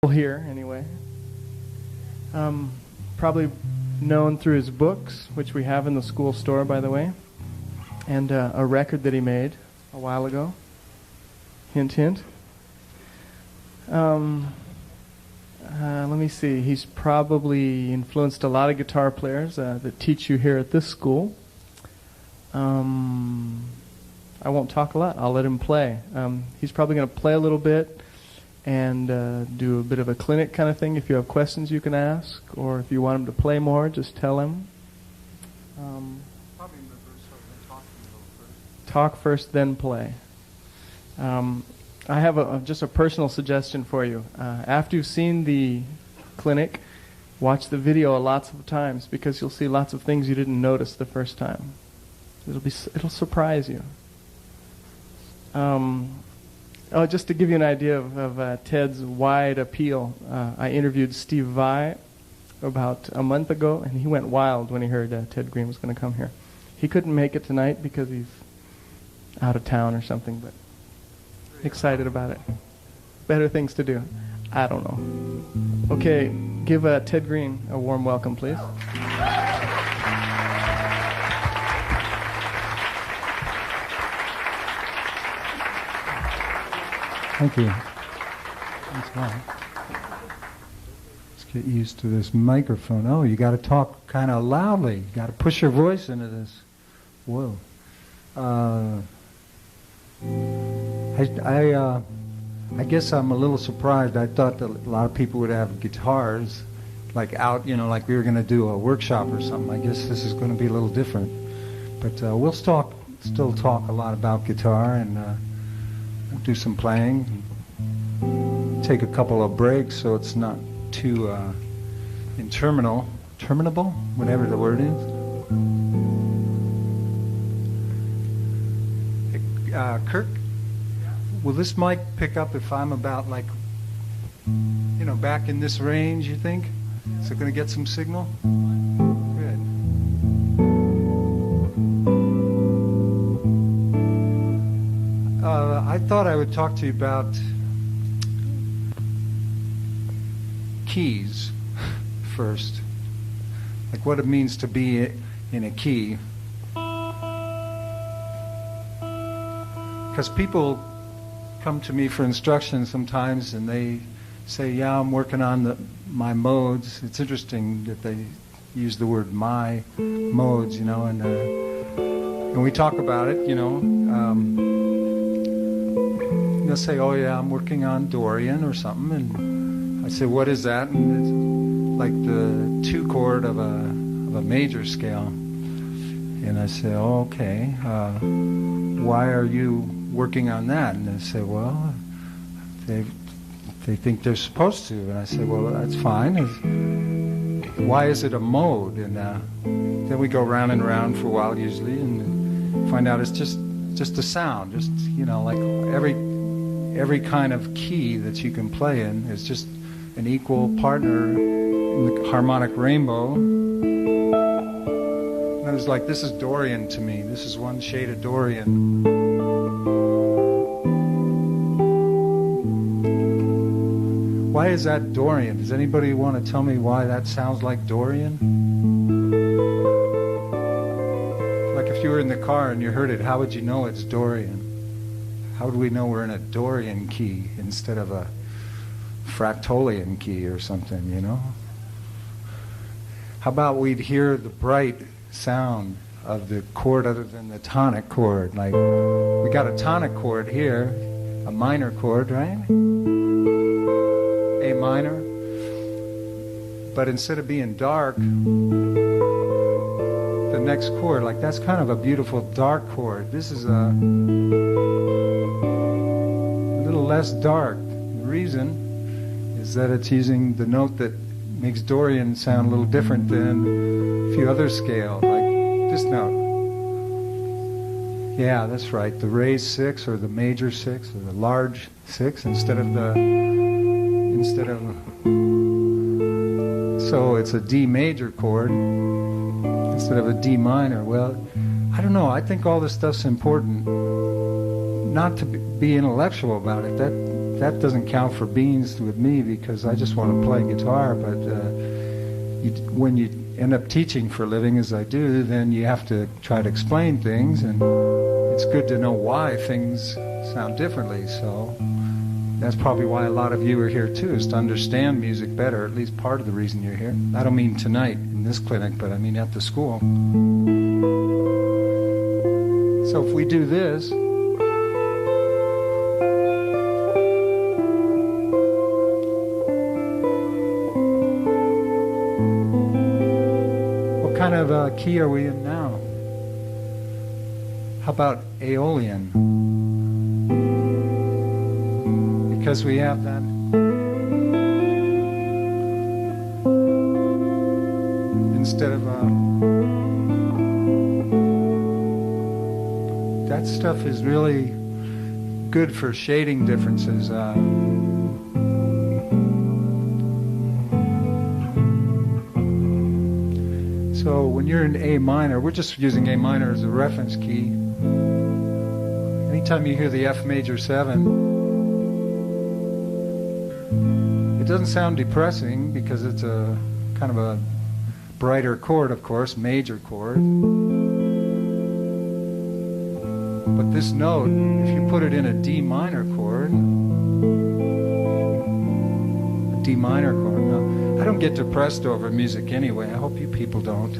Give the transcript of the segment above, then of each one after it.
here anyway. Probably known through his books, which we have in the school store, by the way, and a record that he made a while ago. Hint, hint. Let me see. He's probably influenced a lot of guitar players that teach you here at this school. I won't talk a lot. I'll let him play. He's probably going to play a little bit and do a bit of a clinic kind of thing. If you have questions you can ask, or if you want him to play more, just tell him. Probably in reverse order. Talk first, then play. I have just a personal suggestion for you. After you've seen the clinic, watch the video lots of times, because you'll see lots of things you didn't notice the first time. It'll surprise you. Just to give you an idea of Ted's wide appeal, I interviewed Steve Vai about a month ago, and he went wild when he heard Ted Green was going to come here. He couldn't make it tonight because he's out of town or something, but excited about it. Better things to do. I don't know. Okay, give Ted Green a warm welcome, please. Thank you. Thanks a lot. Let's get used to this microphone. Oh, you got to talk kind of loudly. You got to push your voice into this. Whoa. I guess I'm a little surprised. I thought that a lot of people would have guitars, like out, like we were going to do a workshop or something. I guess this is going to be a little different. But we'll still talk a lot about guitar, and we'll do some playing. Take a couple of breaks so it's not too interminable, whatever the word is. Kirk, will this mic pick up if I'm about back in this range, you think? Is it going to get some signal? Good. I thought I would talk to you about keys first, like what it means to be in a key. Because people come to me for instructions sometimes, and they say, yeah, I'm working on my modes. It's interesting that they use the word my modes, and we talk about it, they'll say, oh yeah, I'm working on Dorian or something, and I say, what is that? And it's like the 2 chord of a major scale. And I say, oh, okay, why are you working on that? And they say, well, they think they're supposed to. And I say, well, that's fine. Why is it a mode? And then we go round and round for a while usually, and find out it's just a sound. Just like every kind of key that you can play in is just an equal partner in the harmonic rainbow. And I was like, this is Dorian to me. This is one shade of Dorian. Why is that Dorian? Does anybody want to tell me why that sounds like Dorian? Like if you were in the car and you heard it, how would you know it's Dorian? How would we know we're in a Dorian key instead of a Fractolian key or something, How about we'd hear the bright sound of the chord other than the tonic chord? Like, we got a tonic chord here, a minor chord, right? A minor. But instead of being dark, the next chord, like that's kind of a beautiful dark chord. This is a little less dark. The reason is that it's using the note that makes Dorian sound a little different than a few other scales, like this note. Yeah, that's right. The raised 6 or the major 6 or the large 6 instead of so it's a D major chord instead of a D minor. Well, I don't know. I think all this stuff's important. Not to be intellectual about it. That that doesn't count for beans with me because I just want to play guitar. But when you end up teaching for a living, as I do, then you have to try to explain things, and it's good to know why things sound differently. So that's probably why a lot of you are here too, is to understand music better, at least part of the reason you're here. I don't mean tonight in this clinic, but I mean at the school. So if we do this, what kind of key are we in now? How about Aeolian? Because we have that instead of that stuff is really good for shading differences. So when you're in A minor, we're just using A minor as a reference key. Anytime you hear the F major 7, it doesn't sound depressing because it's a kind of a brighter chord, of course, major chord. But this note, if you put it in a D minor chord, no, I don't get depressed over music anyway. I hope you people don't.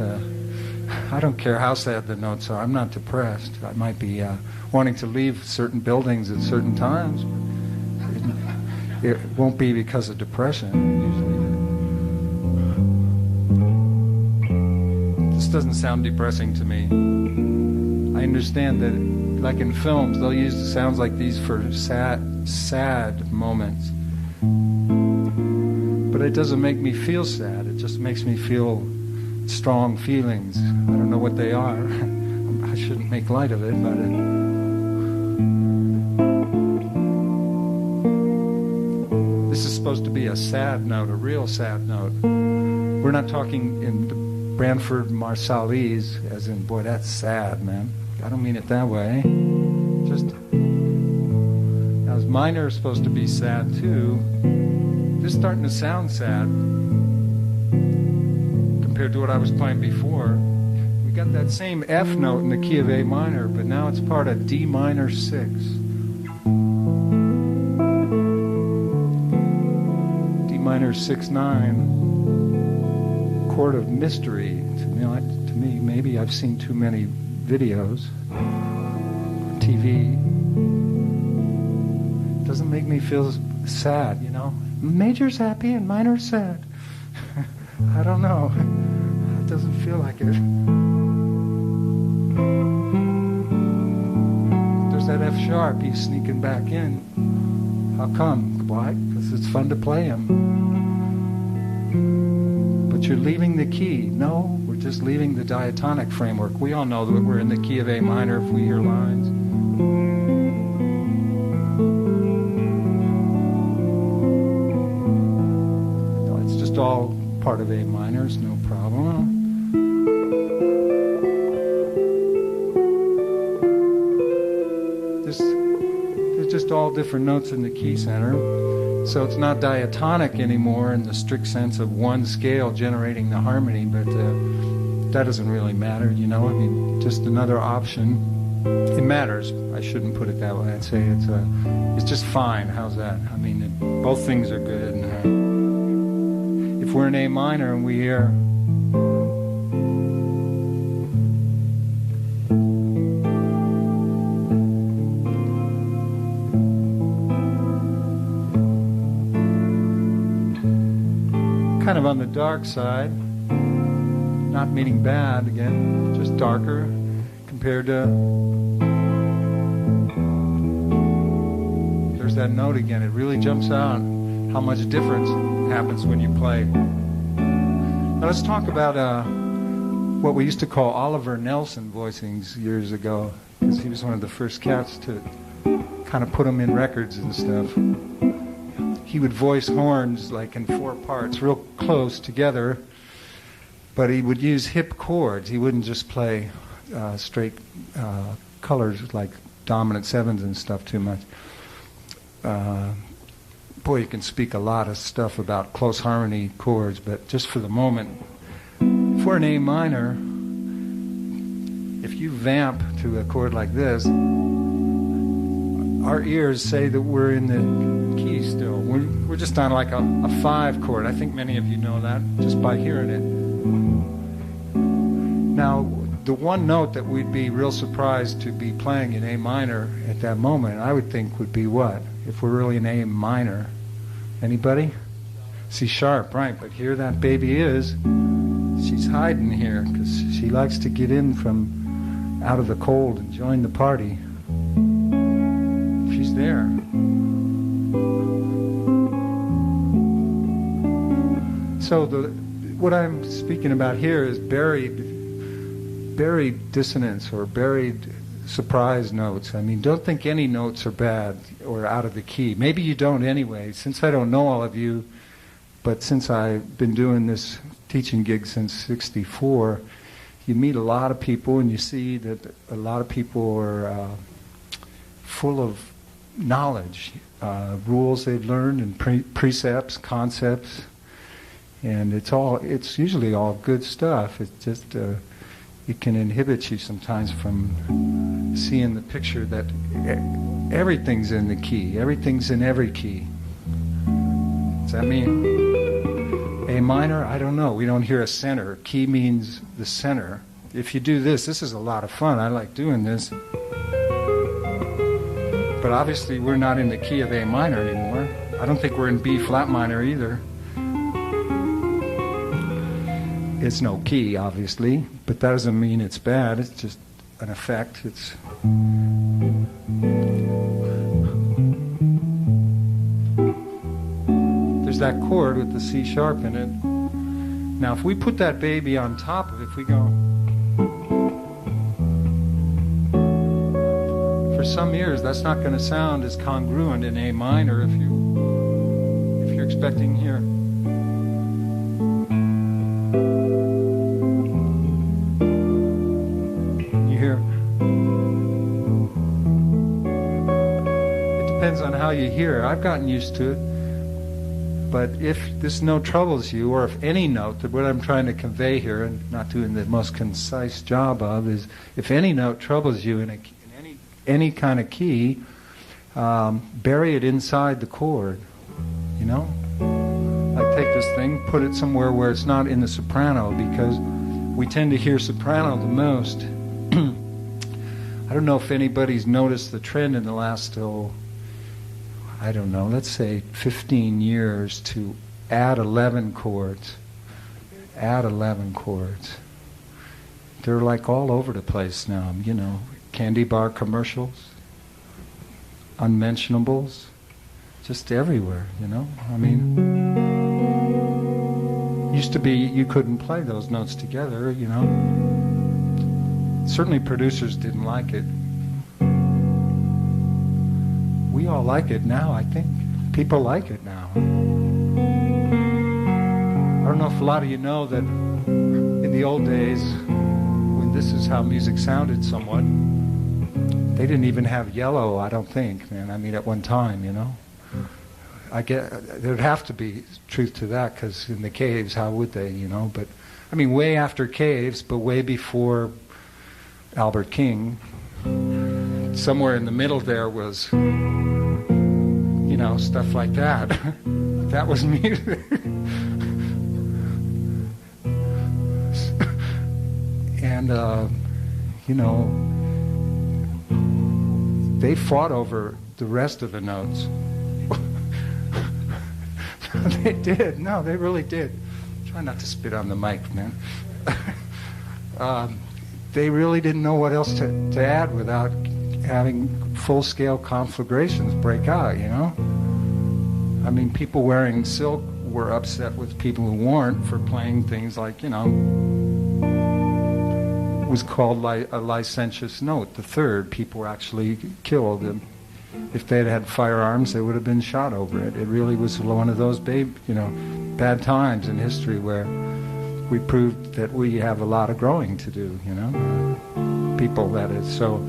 I don't care how sad the notes are. I'm not depressed. I might be wanting to leave certain buildings at certain times. It won't be because of depression, usually. This doesn't sound depressing to me. I understand that, like in films, they'll use sounds like these for sad moments. But it doesn't make me feel sad. It just makes me feel strong feelings. I don't know what they are. I shouldn't make light of it, but this is supposed to be a sad note, a real sad note. We're not talking in the Branford Marsalis, as in, boy, that's sad, man. I don't mean it that way. Just, now, as minor is supposed to be sad too, this is starting to sound sad compared to what I was playing before. We got that same F note in the key of A minor, but now it's part of D minor 6. D minor 6/9, chord of mystery. To me, maybe I've seen too many videos on TV. It doesn't make me feel sad, you know. Major's happy and minor's sad. I don't know. It doesn't feel like it. There's that F sharp. He's sneaking back in. How come? Why? Because it's fun to play him. But you're leaving the key. No, we're just leaving the diatonic framework. We all know that we're in the key of A minor if we hear lines. No, it's just all part of A minor. It's no problem. There's just all different notes in the key center. So it's not diatonic anymore in the strict sense of one scale generating the harmony, but that doesn't really matter, you know. I mean, just another option. It matters. I shouldn't put it that way. I'd say it's just fine. How's that? I mean, both things are good. And, if we're in A minor and we hear kind of on the dark side, not meaning bad, again, just darker compared to, there's that note again. It really jumps out how much difference happens when you play. Now let's talk about what we used to call Oliver Nelson voicings years ago, because he was one of the first cats to kind of put them in records and stuff. He would voice horns like in 4 parts, real close together, but he would use hip chords. He wouldn't just play straight colors like dominant 7s and stuff too much. boy, you can speak a lot of stuff about close harmony chords, but just for the moment, for an A minor, if you vamp to a chord like this, our ears say that we're in the key still. We're just on like a 5 chord. I think many of you know that just by hearing it. Now, the one note that we'd be real surprised to be playing in A minor at that moment, I would think would be what? If we're really in A minor. Anybody? C sharp, right. But here that baby is. She's hiding here because she likes to get in from out of the cold and join the party. She's there. So what I'm speaking about here is buried dissonance or buried surprise notes. I mean, don't think any notes are bad or out of the key. Maybe you don't anyway. Since I don't know all of you, but since I've been doing this teaching gig since '64, you meet a lot of people and you see that a lot of people are full of knowledge, rules they've learned and precepts, concepts, and it's usually all good stuff. It's just it can inhibit you sometimes from seeing the picture that everything's in the key, everything's in every key. Does that mean A minor? I don't know. We don't hear a center. Key means the center. If you do this is a lot of fun. I like doing this. But obviously we're not in the key of A minor anymore. I don't think we're in B flat minor either. It's no key, obviously, but that doesn't mean it's bad. It's just an effect. There's that chord with the C sharp in it. Now, if we put that baby on top of it, if we go... For some years, that's not going to sound as congruent in A minor if you're expecting here. Depends on how you hear. I've gotten used to it. But if this note troubles you, or if any note, that what I'm trying to convey here, and not doing the most concise job of, is if any note troubles you in any kind of key, bury it inside the chord. You know? Like take this thing, put it somewhere where it's not in the soprano, because we tend to hear soprano the most. I don't know if anybody's noticed the trend in the last, I don't know, let's say 15 years to add 11 chords. Add 11 chords. They're like all over the place now, you know, candy bar commercials, unmentionables, just everywhere, you know. I mean, used to be you couldn't play those notes together, you know. Certainly producers didn't like it. We all like it now, I think. People like it now. I don't know if a lot of you know that in the old days, when this is how music sounded somewhat, they didn't even have yellow, I don't think, man. I mean, at one time, you know. There'd have to be truth to that, because in the caves, how would they, you know? But, I mean, way after caves, but way before Albert King, somewhere in the middle there was, you know, stuff like that. That was music. And, you know, they fought over the rest of the notes. They did. No, they really did. Try not to spit on the mic, man. They really didn't know what else to add without having full-scale conflagrations break out, you know? I mean, people wearing silk were upset with people who weren't for playing things like, you know, it was called a licentious note, the third. People were actually killed. And if they had had firearms, they would have been shot over it. It really was one of those bad times in history where we proved that we have a lot of growing to do, you know? People, that is. So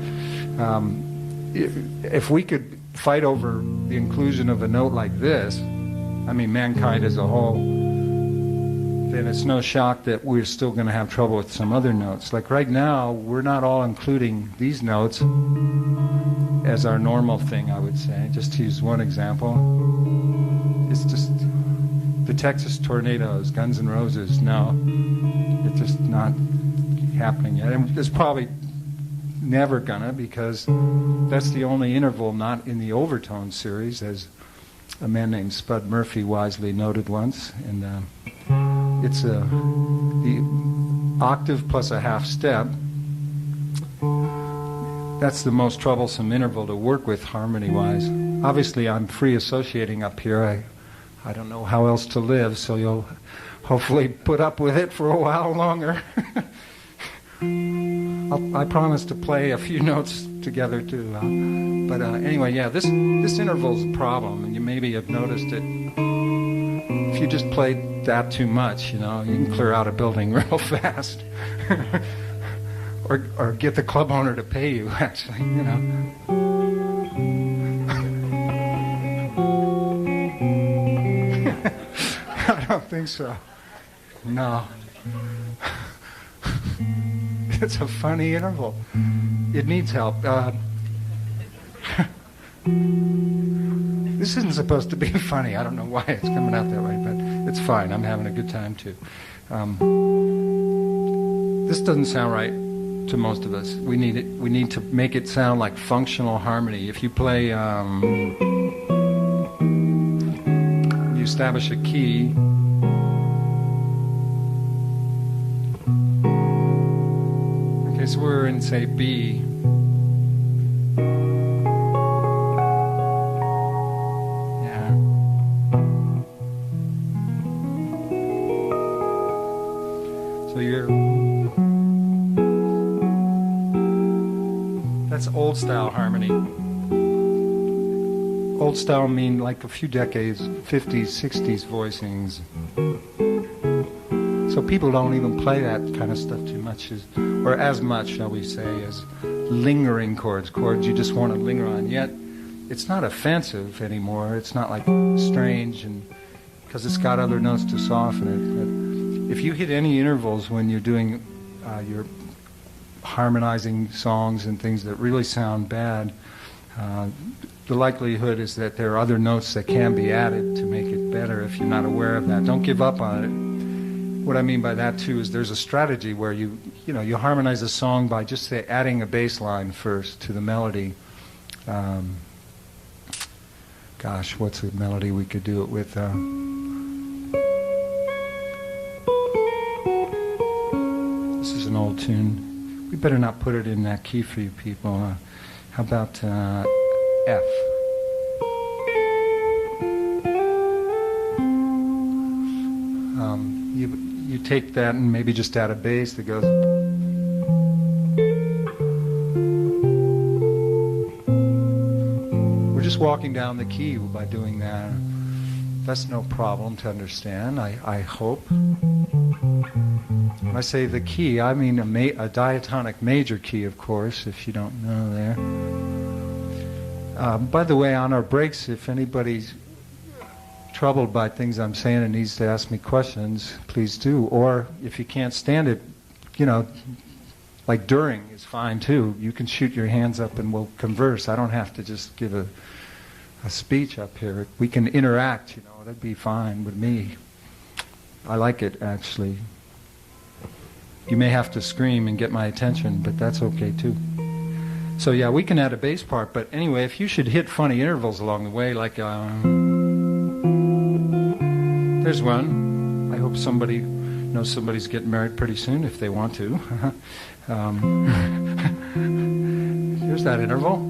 if we could fight over the inclusion of a note like this, I mean mankind as a whole, then it's no shock that we're still going to have trouble with some other notes. Like right now, we're not all including these notes as our normal thing, I would say. Just to use one example, it's just the Texas Tornadoes, Guns N' Roses. No, it's just not happening yet. And it's probably never gonna, because that's the only interval not in the overtone series, as a man named Spud Murphy wisely noted once. And it's the octave plus a half step. That's the most troublesome interval to work with harmony-wise. Obviously, I'm free associating up here. I don't know how else to live, so you'll hopefully put up with it for a while longer. I promise to play a few notes together too. But anyway, yeah, this interval's a problem, and you maybe have noticed it. If you just played that too much, you can clear out a building real fast. or get the club owner to pay you, actually, I don't think so. No. It's a funny interval. It needs help. This isn't supposed to be funny. I don't know why it's coming out that way, but it's fine. I'm having a good time too. This doesn't sound right to most of us. We need it. We need to make it sound like functional harmony. If you play, you establish a key. Okay, so we're in, say, B. Yeah. So that's old style harmony. Old style mean like a few decades, 50s, 60s voicings. So people don't even play that kind of stuff too much, or as much, shall we say, as lingering chords you just want to linger on. Yet, it's not offensive anymore. It's not like strange, and because it's got other notes to soften it. But if you hit any intervals when you're doing your harmonizing songs and things that really sound bad, the likelihood is that there are other notes that can be added to make it better if you're not aware of that. Don't give up on it. What I mean by that too is there's a strategy where you harmonize a song by just say adding a bass line first to the melody. Gosh, what's a melody we could do it with? This is an old tune. We better not put it in that key for you people. How about F? You take that and maybe just add a bass that goes. We're just walking down the key by doing that. That's no problem to understand, I hope. When I say the key, I mean a diatonic major key, of course, if you don't know there. By the way, on our breaks, if anybody's troubled by things I'm saying and needs to ask me questions, please do. Or if you can't stand it, like during is fine too. You can shoot your hands up and we'll converse. I don't have to just give a speech up here. We can interact, that'd be fine with me. I like it, actually. You may have to scream and get my attention, but that's okay too. So yeah, we can add a bass part, but anyway, if you should hit funny intervals along the way, like there's one. I hope somebody knows somebody's getting married pretty soon if they want to. Here's that interval.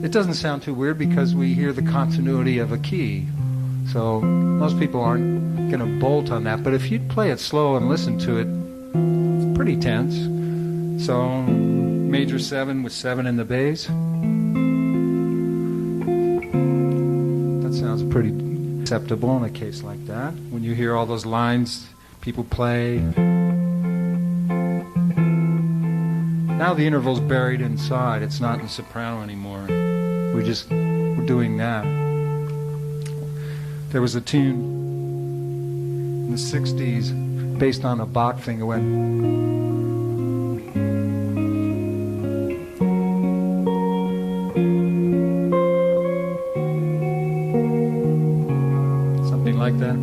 It doesn't sound too weird because we hear the continuity of a key. So most people aren't going to bolt on that. But if you play it slow and listen to it, it's pretty tense. So major 7 with 7 in the bass. That sounds pretty acceptable in a case like that. When you hear all those lines people play. Now the interval's buried inside. It's not in soprano anymore. We just doing that. There was a tune in the 60s based on a Bach thing. It went... something like that.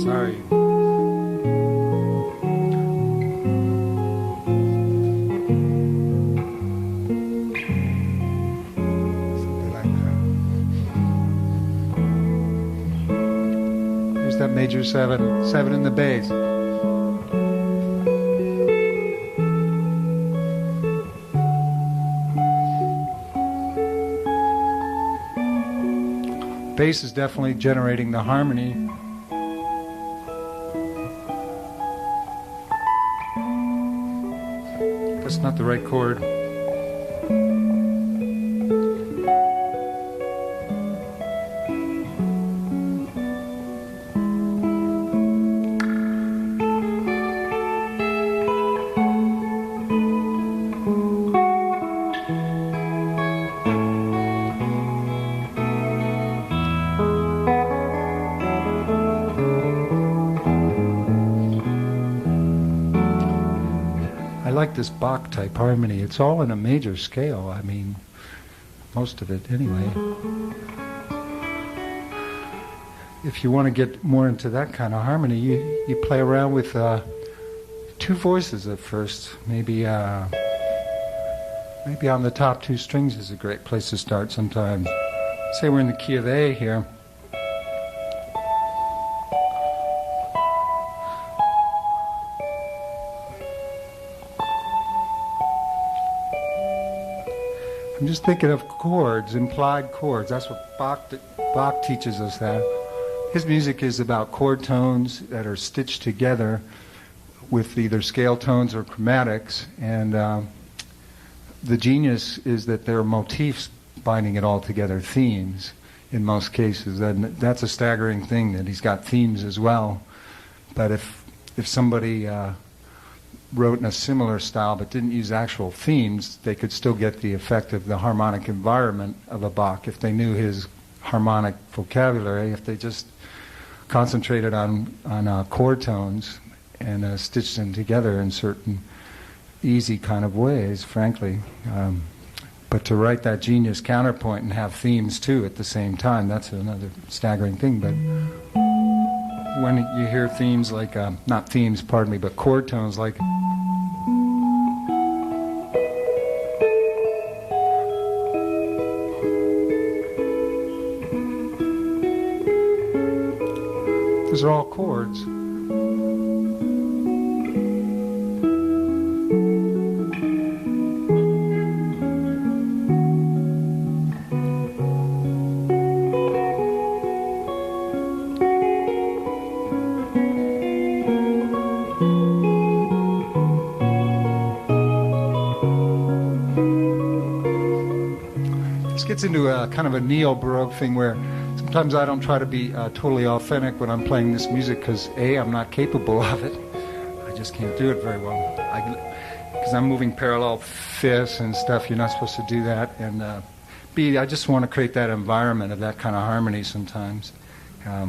Sorry. Something like that. Here's that major 7, 7 in the bass. Bass is definitely generating the harmony. That's not the right chord. I like this Bach type harmony. It's all in a major scale. I mean, most of it anyway. If you want to get more into that kind of harmony, you play around with 2 voices at first. Maybe on the top 2 strings is a great place to start sometimes. Say we're in the key of A here. I'm just thinking of chords, implied chords. That's what Bach teaches us that. His music is about chord tones that are stitched together with either scale tones or chromatics, and the genius is that there are motifs binding it all together, themes in most cases. And that's a staggering thing, that he's got themes as well. But if somebody wrote in a similar style but didn't use actual themes, they could still get the effect of the harmonic environment of a Bach if they knew his harmonic vocabulary, if they just concentrated on chord tones and stitched them together in certain easy kind of ways, frankly. But to write that genius counterpoint and have themes too at the same time, that's another staggering thing. But when you hear themes like, not themes, pardon me, but chord tones like... those are all chords. This gets into a kind of a neo-Baroque thing where sometimes I don't try to be totally authentic when I'm playing this music because A, I'm not capable of it. I just can't do it very well. Because I'm moving parallel fifths and stuff, you're not supposed to do that. And B, I just want to create that environment of that kind of harmony sometimes. A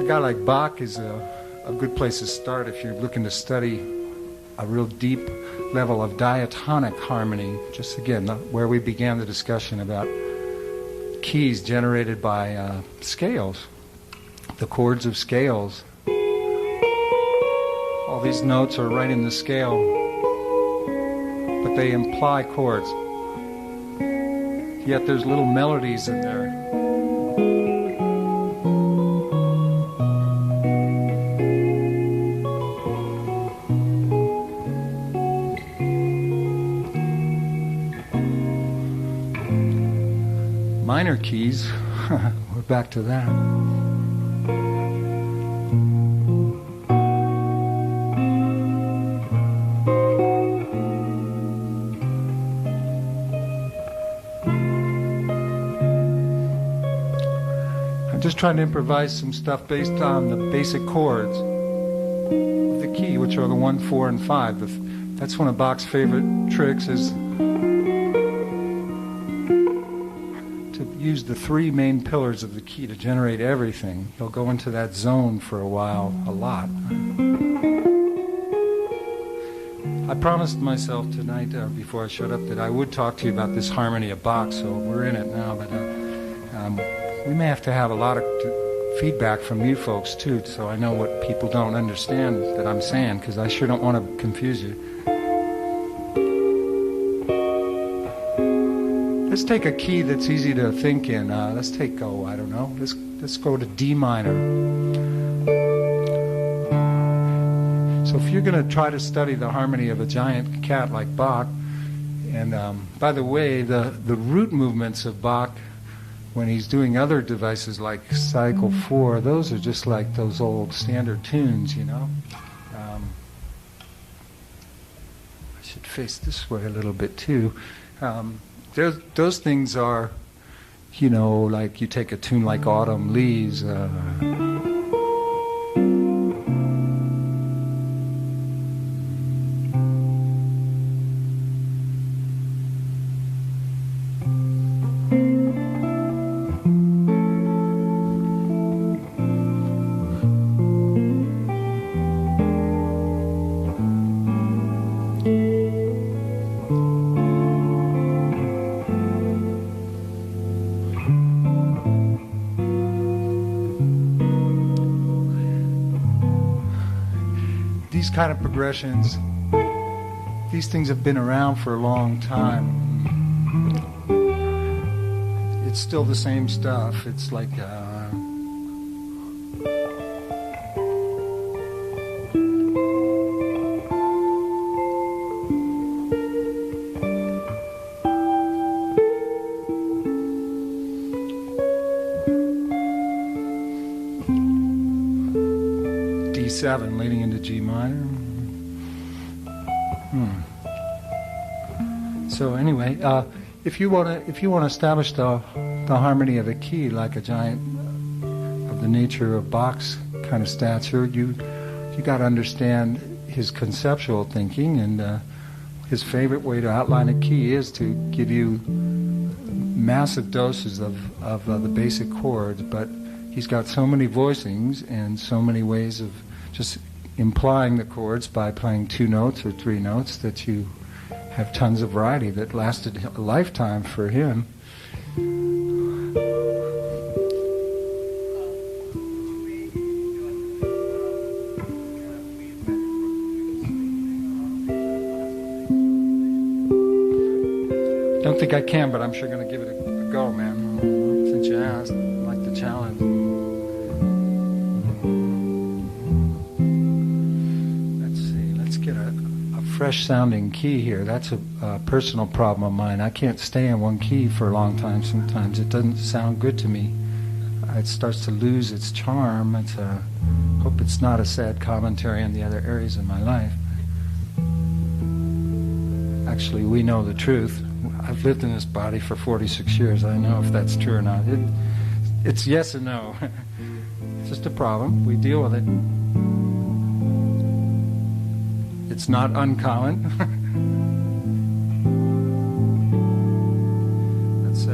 guy like Bach is a good place to start if you're looking to study a real deep level of diatonic harmony. Just again, where we began the discussion about keys generated by scales, the chords of scales. All these notes are right in the scale, but they imply chords. Yet there's little melodies in there. Minor keys, we're back to that. just trying to improvise some stuff based on the basic chords of the key, which are the 1, 4, and 5. That's one of Bach's favorite tricks, is to use the 3 main pillars of the key to generate everything. He'll go into that zone for a while, a lot. I promised myself tonight, before I showed up, that I would talk to you about this harmony of Bach, so we're in it now, but we may have to have a lot of feedback from you folks too, so I know what people don't understand that I'm saying, because I sure don't want to confuse you. Let's take a key that's easy to think in. Let's take, I don't know, let's go to D minor. So if you're going to try to study the harmony of a giant cat like Bach, and by the way, the root movements of Bach, when he's doing other devices like Cycle 4, those are just like those old standard tunes, you know. I should face this way a little bit too. Those things are, you know, like you take a tune like Autumn Leaves. These kind of progressions, these things have been around for a long time. It's still the same stuff. It's like D7 leading into G minor. So anyway, if you want to establish the harmony of a key like a giant of the nature of Bach's kind of stature, you got to understand his conceptual thinking, and his favorite way to outline a key is to give you massive doses of the basic chords, but he's got so many voicings and so many ways of just implying the chords by playing 2 notes or 3 notes that you have tons of variety that lasted a lifetime for him. Don't think I can, but I'm sure going to give it a go, man. Since you asked, I like the challenge. Fresh sounding key here. That's a personal problem of mine. I can't stay in one key for a long time sometimes. It doesn't sound good to me. It starts to lose its charm. Hope it's not a sad commentary on the other areas of my life. Actually, we know the truth. I've lived in this body for 46 years. I know if that's true or not. It's yes and no. It's just a problem. We deal with it. It's not uncommon. That's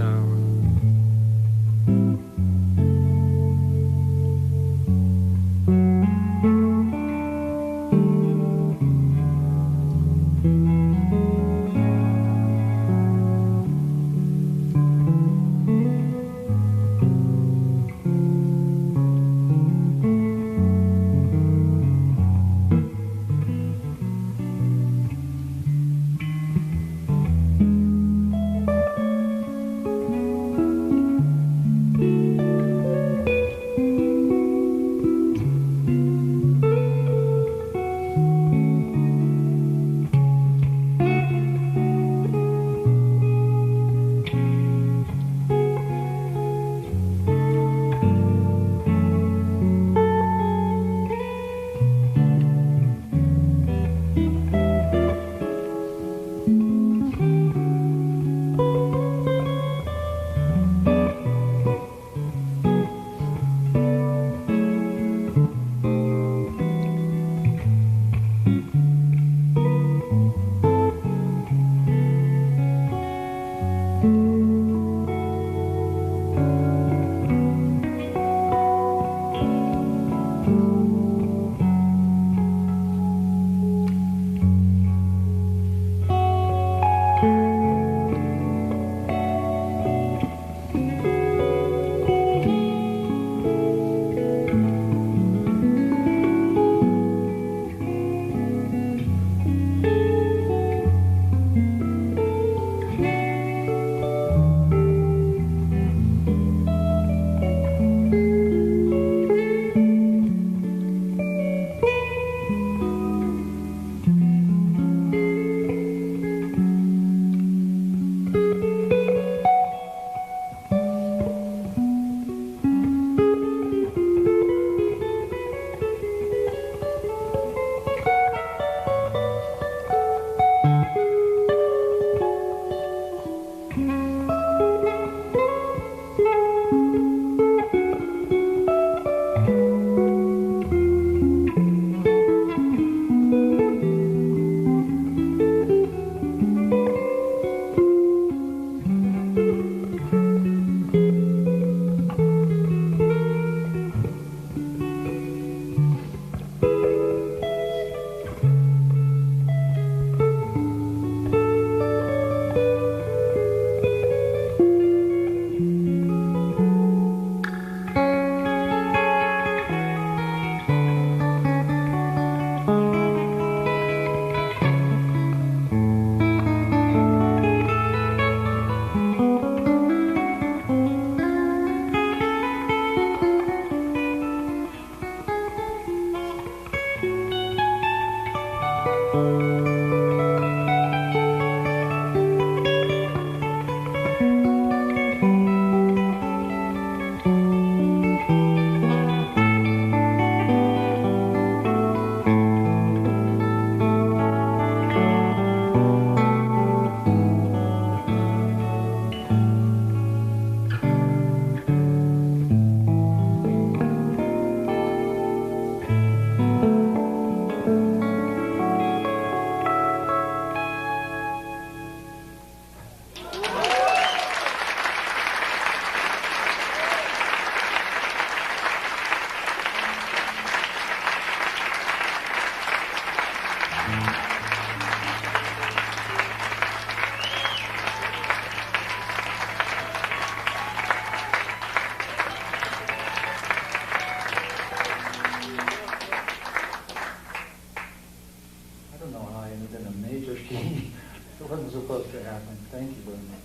Supposed to happen. Thank you very much.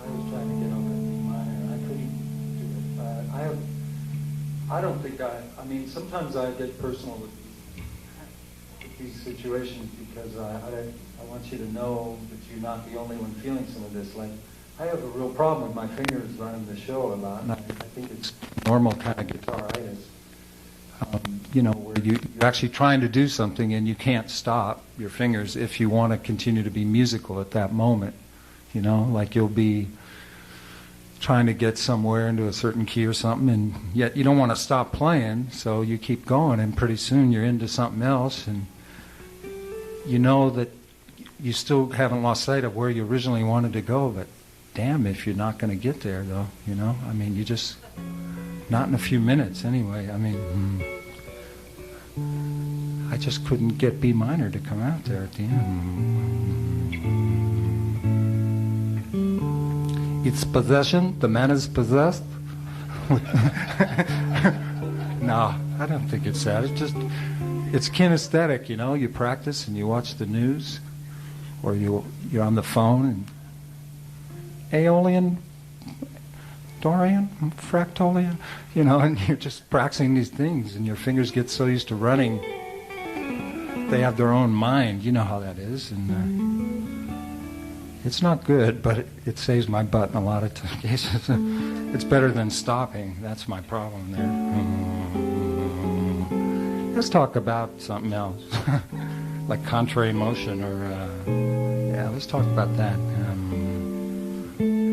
I was trying to get over to B minor and I couldn't do it. I don't think I mean, sometimes I get personal with these situations because I want you to know that you're not the only one feeling some of this. Like, I have a real problem with my fingers running the show a lot, and I think it's normal kind of guitaritis. You know, where you're actually trying to do something and you can't stop your fingers if you want to continue to be musical at that moment. You know, like you'll be trying to get somewhere into a certain key or something, and yet you don't want to stop playing, so you keep going, and pretty soon you're into something else, and you know that you still haven't lost sight of where you originally wanted to go, but damn if you're not going to get there, though, you know? I mean, you just... Not in a few minutes, anyway. I mean, I just couldn't get B minor to come out there at the end. It's possession. The man is possessed. No, I don't think it's that. It's just, it's kinesthetic, you know. You practice and you watch the news, or you're on the phone and Aeolian, Dorian, Fractolian, you know, and you're just practicing these things, and your fingers get so used to running, they have their own mind. You know how that is, and it's not good, but it saves my butt in a lot of cases. It's better than stopping. That's my problem there. Let's talk about something else, like contrary motion, or yeah, let's talk about that.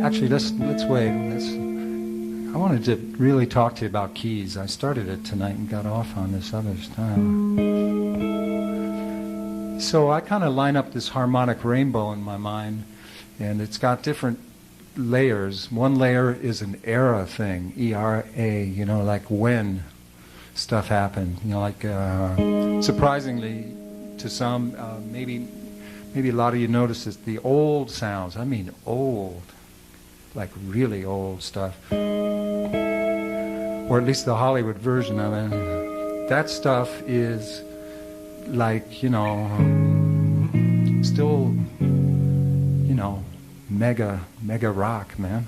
Actually, let's wait. I wanted to really talk to you about keys. I started it tonight and got off on this other stuff. So I kind of line up this harmonic rainbow in my mind, and it's got different layers. One layer is an era thing, E-R-A, you know, like when stuff happened. You know, like surprisingly to some, maybe a lot of you notice this, the old sounds, I mean old, like really old stuff, or at least the Hollywood version of it. That stuff is like, you know, still, you know, mega rock, man.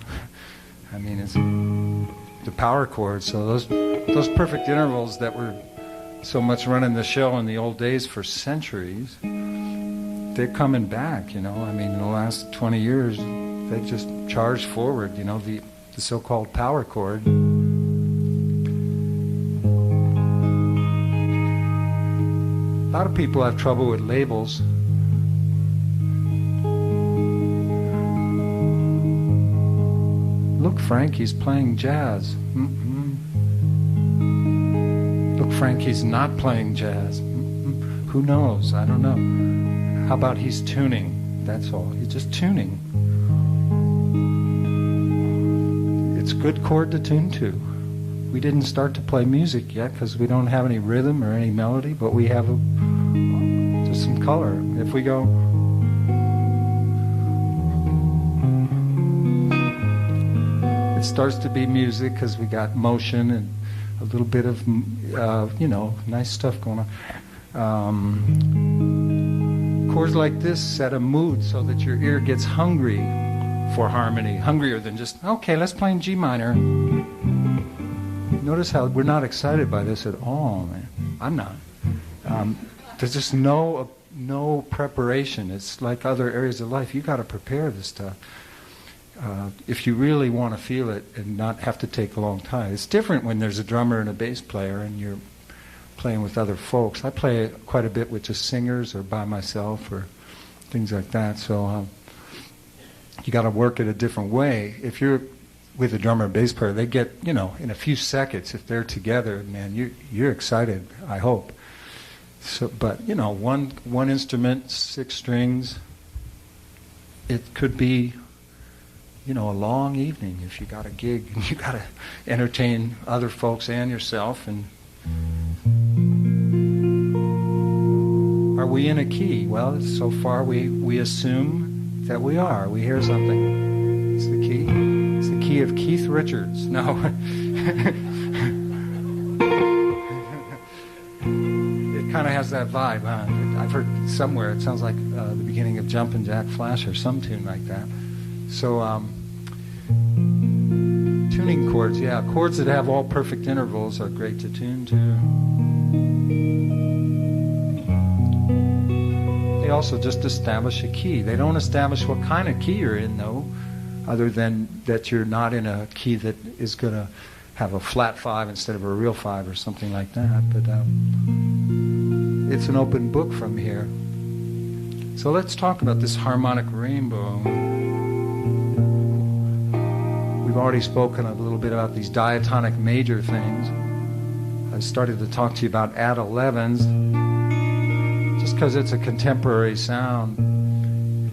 I mean, it's the power chords. So those perfect intervals that were so much running the show in the old days for centuries, they're coming back, you know. I mean, in the last 20 years, they've just charged forward, you know, the so-called power chord. A lot of people have trouble with labels. Look, Frank, he's playing jazz. Look, Frank, he's not playing jazz. Who knows? I don't know. How about he's tuning? That's all. He's just tuning. It's a good chord to tune to. We didn't start to play music yet because we don't have any rhythm or any melody, but we have just some color. If we go... It starts to be music because we got motion and a little bit of, you know, nice stuff going on. Chords like this set a mood so that your ear gets hungry for harmony, hungrier than just, okay, let's play in G minor. Notice how we're not excited by this at all, man. I'm not. There's just no preparation. It's like other areas of life. You got to prepare this stuff. If you really want to feel it and not have to take a long time. It's different when there's a drummer and a bass player and you're playing with other folks. I play quite a bit with just singers or by myself or things like that. So you got to work it a different way. If you're with a drummer and bass player, they get, in a few seconds, if they're together, man, you're excited, I hope. So, but, one instrument, 6 strings, it could be, a long evening if you got a gig and you got to entertain other folks and yourself. And are we in a key? Well, so far we assume that we are. We hear something. It's the key. It's the key of Keith Richards. No. It kind of has that vibe, huh? I've heard somewhere it sounds like the beginning of Jumpin' Jack Flash or some tune like that. So, tuning chords, chords that have all perfect intervals are great to tune to. They also just establish a key. They don't establish what kind of key you're in, though, other than that you're not in a key that is going to have a flat 5 instead of a real 5 or something like that. But it's an open book from here. So let's talk about this harmonic rainbow. We've already spoken a little bit about these diatonic major things. I started to talk to you about add 11s, just because it's a contemporary sound.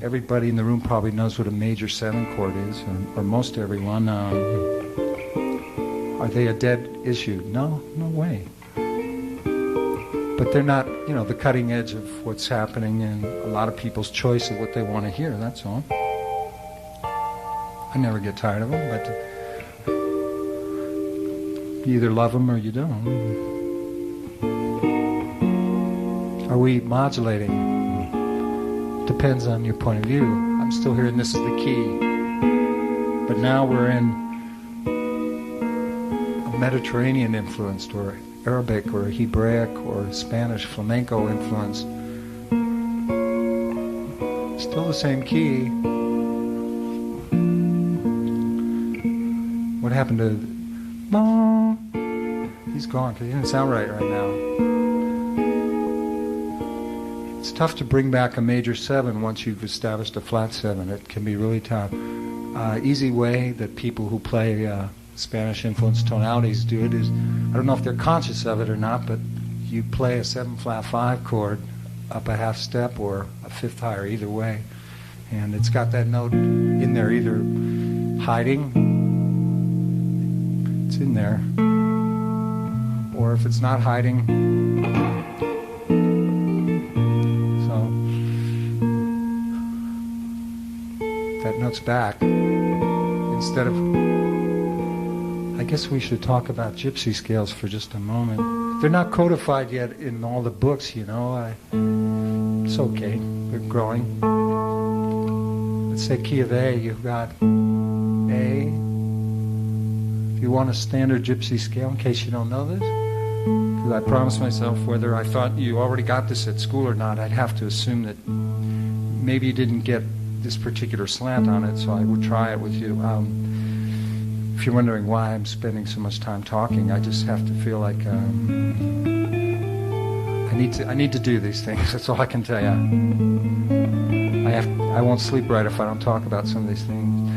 Everybody in the room probably knows what a major 7 chord is, or most everyone. Are they a dead issue? No way. But they're not, the cutting edge of what's happening and a lot of people's choice of what they want to hear, that's all. I never get tired of them, but you either love them or you don't. Are we modulating? Depends on your point of view. I'm still hearing this is the key. But now we're in a Mediterranean influenced or Arabic or Hebraic or Spanish flamenco influence. Still the same key. What happened to Bon? He's gone because he didn't sound right now. It's tough to bring back a major 7 once you've established a flat 7. It can be really tough. Easy way that people who play Spanish influenced tonalities do it is, I don't know if they're conscious of it or not, but you play a 7 flat 5 chord up a half step or a fifth higher, either way. And it's got that note in there, either hiding, it's in there, or if it's not hiding, so that note's back. Instead of, I guess we should talk about gypsy scales for just a moment. They're not codified yet in all the books, it's okay, they're growing. Let's say key of A, you've got A. If you want a standard gypsy scale, in case you don't know this, because I promised myself whether I thought you already got this at school or not, I'd have to assume that maybe you didn't get this particular slant on it, so I would try it with you. If you're wondering why I'm spending so much time talking, I just have to feel like I need to do these things. That's all I can tell you. I won't sleep right if I don't talk about some of these things.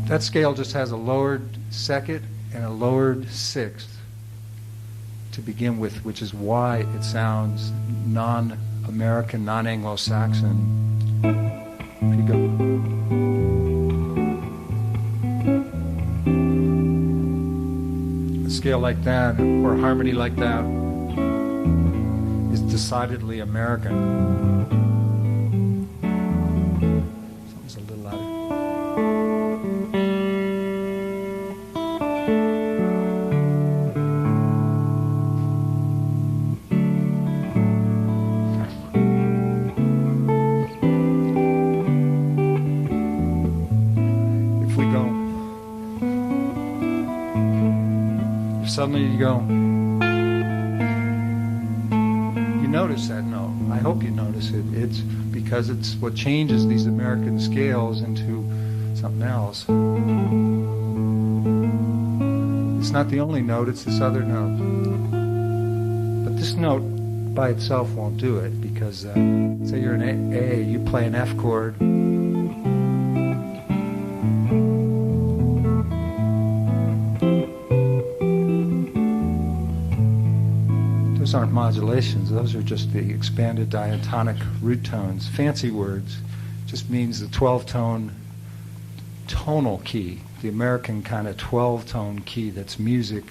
That scale just has a lowered second and a lowered sixth to begin with, which is why it sounds non-American, non-Anglo-Saxon. If you go. A scale like that, or a harmony like that, is decidedly American. Something's a little louder. If we go, if suddenly you go, notice that note. I hope you notice it. It's because it's what changes these American scales into something else. It's not the only note, it's this other note. But this note by itself won't do it, because say you're an A, you play an F chord. Those aren't modulations, those are just the expanded diatonic root tones. Fancy words. Just means the 12-tone tonal key, the American kind of 12-tone key that's music,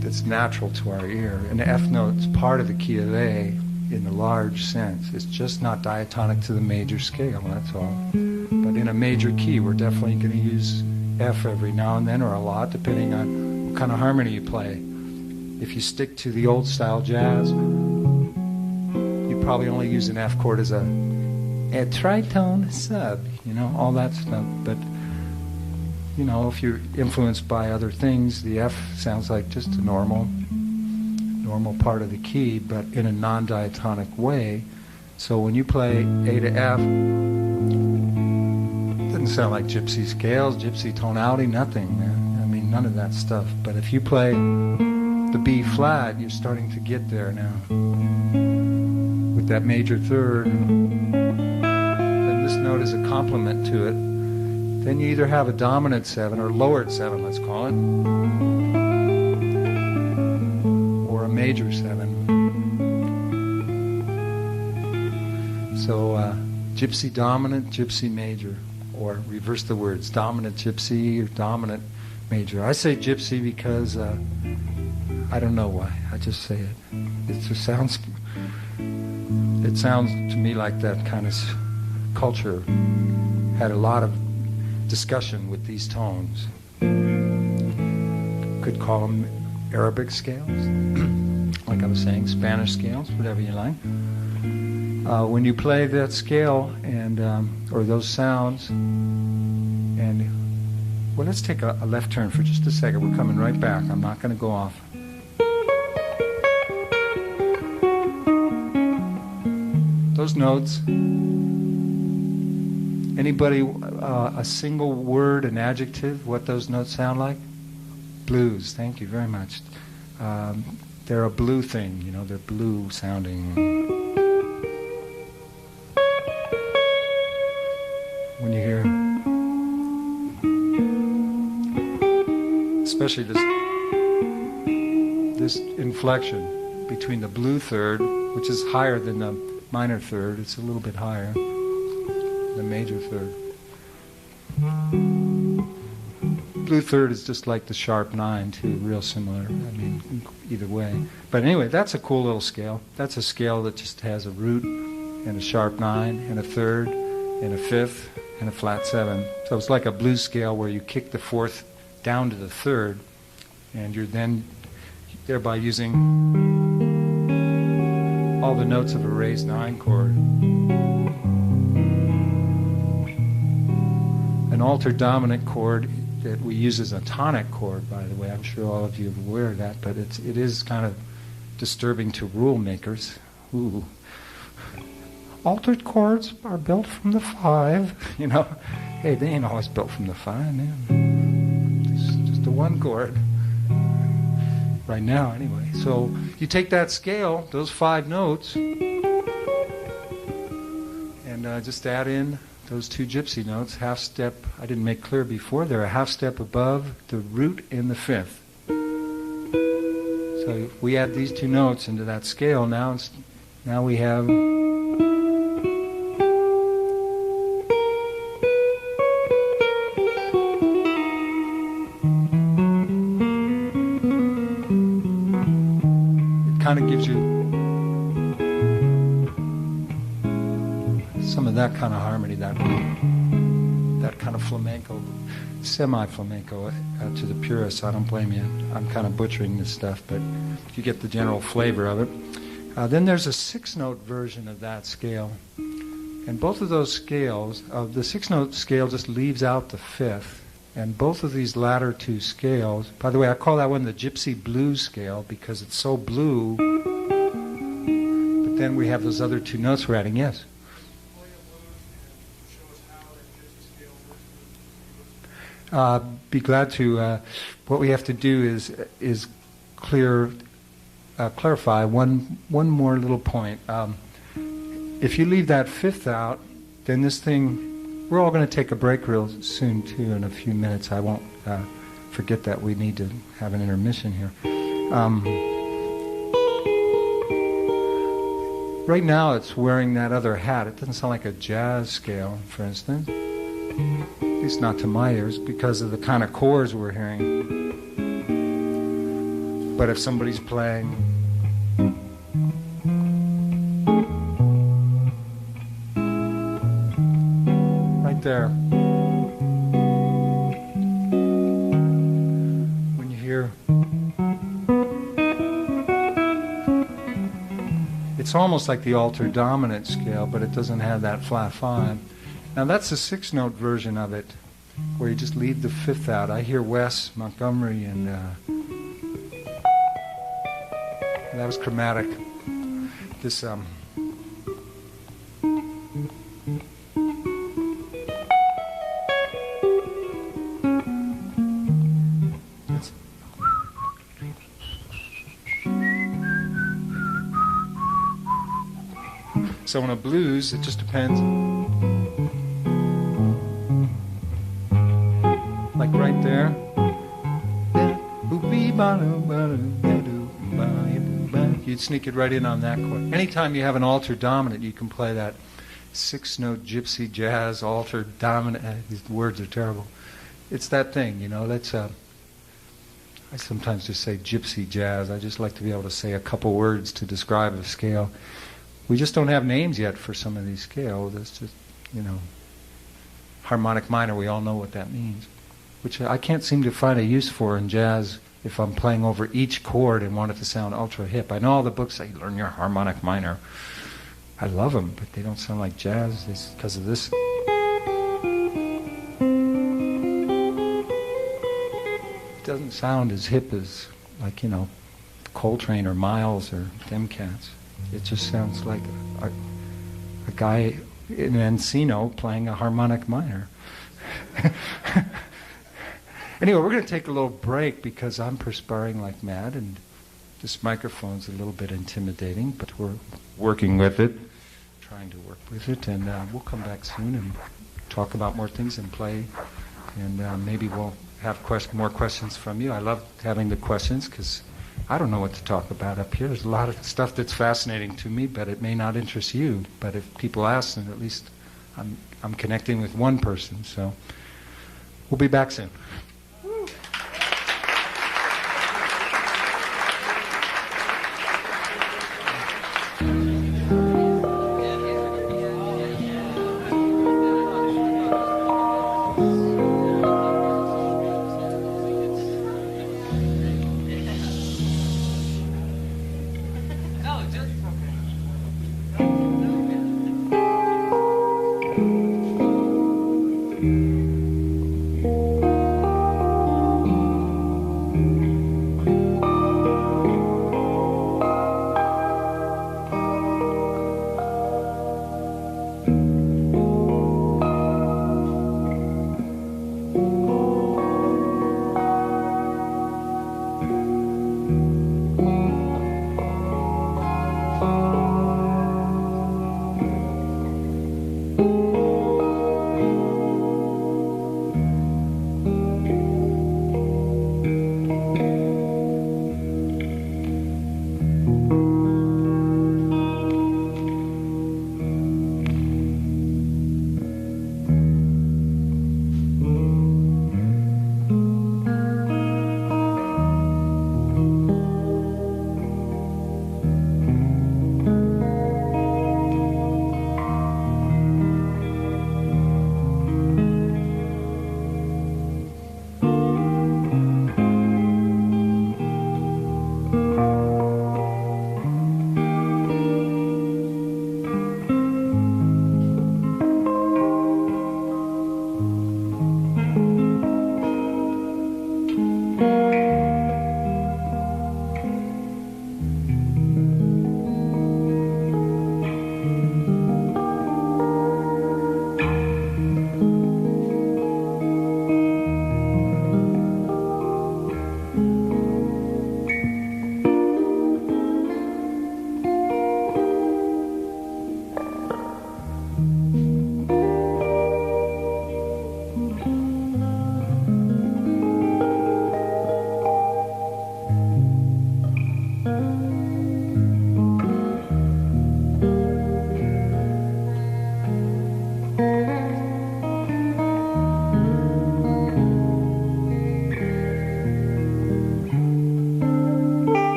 that's natural to our ear. An F note's part of the key of A in the large sense. It's just not diatonic to the major scale, that's all. But in a major key, we're definitely going to use F every now and then, or a lot, depending on what kind of harmony you play. If you stick to the old style jazz, you probably only use an F chord as a tritone sub, all that stuff. But, if you're influenced by other things, the F sounds like just a normal part of the key, but in a non-diatonic way. So when you play A to F, it doesn't sound like gypsy scales, gypsy tonality, nothing, man. I mean, none of that stuff. But if you play the B flat, you're starting to get there now. With that major third, then this note is a complement to it. Then you either have a dominant 7 or lowered 7, let's call it, or a major 7. So gypsy dominant, gypsy major, or reverse the words, dominant gypsy or dominant major. I say gypsy because I don't know why. I just say it. It sounds to me like that kind of culture had a lot of discussion with these tones. Could call them Arabic scales, like I was saying, Spanish scales, whatever you like. When you play that scale and or those sounds, and well, let's take a left turn for just a second. We're coming right back. I'm not going to go off. Those notes. Anybody, a single word, an adjective, what those notes sound like? Blues, thank you very much. They're a blue thing, they're blue sounding. When you hear, especially this inflection between the blue third, which is higher than the minor third, it's a little bit higher. The major third. Blue third is just like the sharp 9 too, real similar. I mean, either way. But anyway, that's a cool little scale. That's a scale that just has a root and a sharp 9 and a third and a fifth and a flat 7. So it's like a blues scale where you kick the fourth down to the third, and you're then thereby using all the notes of a raised 9 chord. An altered dominant chord that we use as a tonic chord, by the way. I'm sure all of you are aware of that, but it is kind of disturbing to rule makers. Ooh. Altered chords are built from the 5, Hey, they ain't always built from the 5, man. It's just a 1 chord. Right now, anyway. So you take that scale, those 5 notes, and just add in those 2 gypsy notes, half step. I didn't make clear before, they're a half step above the root in the 5th. So if we add these 2 notes into that scale, now we have it kind of gives you some of that kind of harmony, that kind of flamenco, semi-flamenco to the purists. I don't blame you. I'm kind of butchering this stuff, but you get the general flavor of it. Then there's a 6-note version of that scale. And both of those scales, the 6-note scale just leaves out the 5th. And both of these latter 2 scales, by the way, I call that one the Gypsy Blues scale because it's so blue then we have those other 2 notes we're adding. Yes? Be glad to. What we have to do is clarify one more little point. If you leave that 5th out, then this thing, we're all going to take a break real soon too, in a few minutes. I won't forget that we need to have an intermission here. Right now it's wearing that other hat. It doesn't sound like a jazz scale, for instance. At least not to my ears, because of the kind of chords we're hearing. But if somebody's playing right there, when you hear, it's almost like the altered dominant scale, but it doesn't have that flat 5. Now that's the 6-note version of it, where you just leave the 5th out. I hear Wes Montgomery, and that was chromatic. This so in a blues, it just depends. Like right there. You'd sneak it right in on that chord. Anytime you have an altered dominant, you can play that 6-note gypsy jazz altered dominant. These words are terrible. It's that thing, you know. That's I sometimes just say gypsy jazz. I just like to be able to say a couple words to describe a scale. We just don't have names yet for some of these scales. It's just, you know, harmonic minor. We all know what that means, which I can't seem to find a use for in jazz if I'm playing over each chord and want it to sound ultra hip. I know all the books say, learn your harmonic minor. I love them, but they don't sound like jazz because of this. It doesn't sound as hip as, like, you know, Coltrane or Miles or them cats. It just sounds like a guy in Encino playing a harmonic minor. Anyway, we're going to take a little break because I'm perspiring like mad, and this microphone's a little bit intimidating, but we're working with it, trying to work with it, and we'll come back soon and talk about more things and play, and maybe we'll have more questions from you. I love having the questions because I don't know what to talk about up here. There's a lot of stuff that's fascinating to me, but it may not interest you. But if people ask, then at least I'm connecting with one person. So we'll be back soon.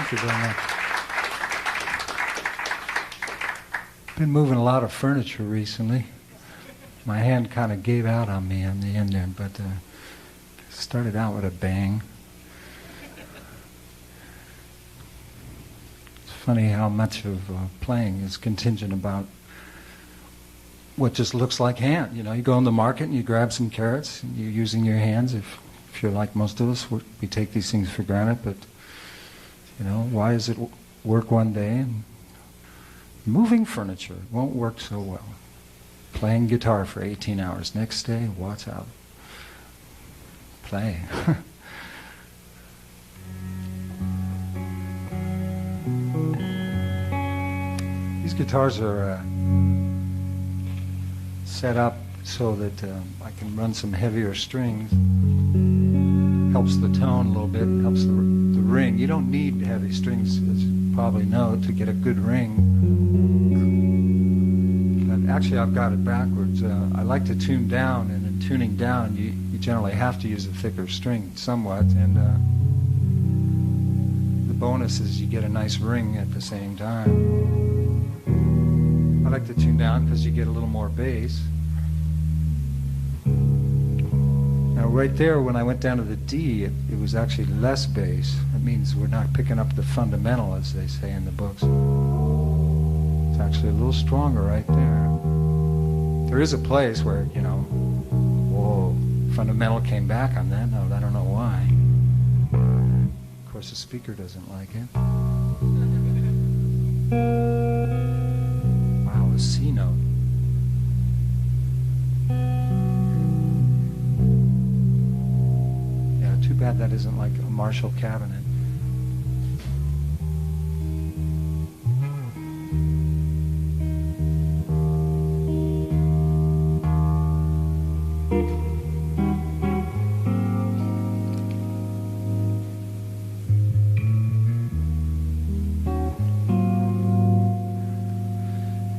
Thank you very much. Been moving a lot of furniture recently. My hand kind of gave out on me in the end there, but started out with a bang. It's funny how much of playing is contingent about what just looks like hand. You know, you go in the market and you grab some carrots, and you're using your hands. If you're like most of us, we take these things for granted, but you know, why does it work one day and moving furniture won't work so well? Playing guitar for 18 hours. Next day, watch out. Play. These guitars are set up so that I can run some heavier strings. Helps the tone a little bit, helps the ring. You don't need heavy strings, as you probably know, to get a good ring. But actually, I've got it backwards. I like to tune down, and in tuning down, you generally have to use a thicker string somewhat, and the bonus is you get a nice ring at the same time. I like to tune down because you get a little more bass. Now right there, when I went down to the D, it was actually less bass. That means we're not picking up the fundamental, as they say in the books. It's actually a little stronger right there. There is a place where, you know, whoa, fundamental came back on that note. I don't know why. Of course, the speaker doesn't like it. Wow, a C note. Too bad that isn't like a Marshall cabinet.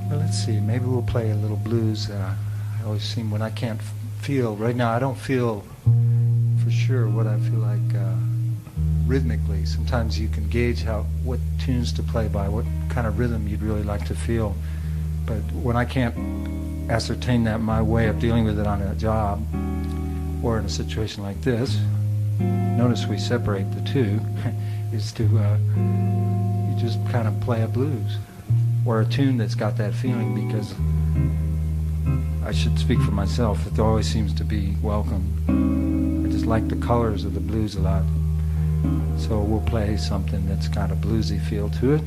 Well, let's see. Maybe we'll play a little blues. I always seem when I can't feel, right now I don't feel for sure what I feel like rhythmically. Sometimes you can gauge what tunes to play by, what kind of rhythm you'd really like to feel. But when I can't ascertain that, my way of dealing with it on a job or in a situation like this, notice we separate the two, is to you just kind of play a blues or a tune that's got that feeling, because I should speak for myself, it always seems to be welcome. I just like the colors of the blues a lot. So we'll play something that's got a bluesy feel to it.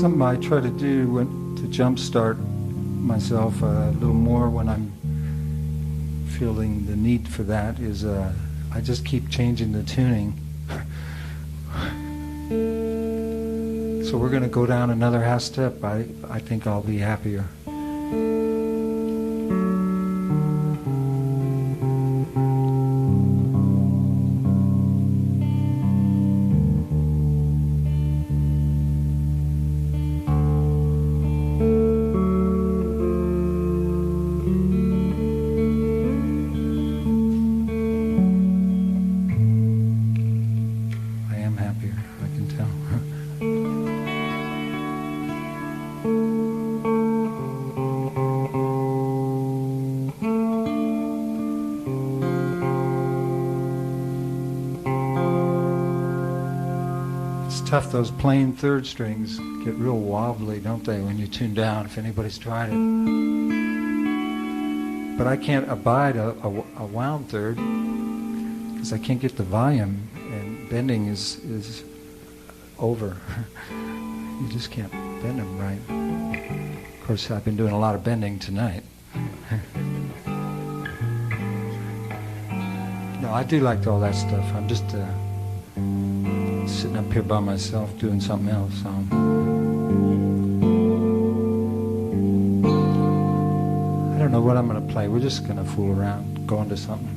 something I try to do to jumpstart myself a little more when I'm feeling the need for that is I just keep changing the tuning. So we're going to go down another half step. I think I'll be happier. Tough, those plain third strings get real wobbly, don't they, when you tune down, if anybody's tried it. But I can't abide a wound third because I can't get the volume, and bending is over. You just can't bend them right. Of course, I've been doing a lot of bending tonight. No, I do like all that stuff. I'm just sitting up here by myself doing something else. I don't know what I'm going to play. We're just going to fool around, go into something.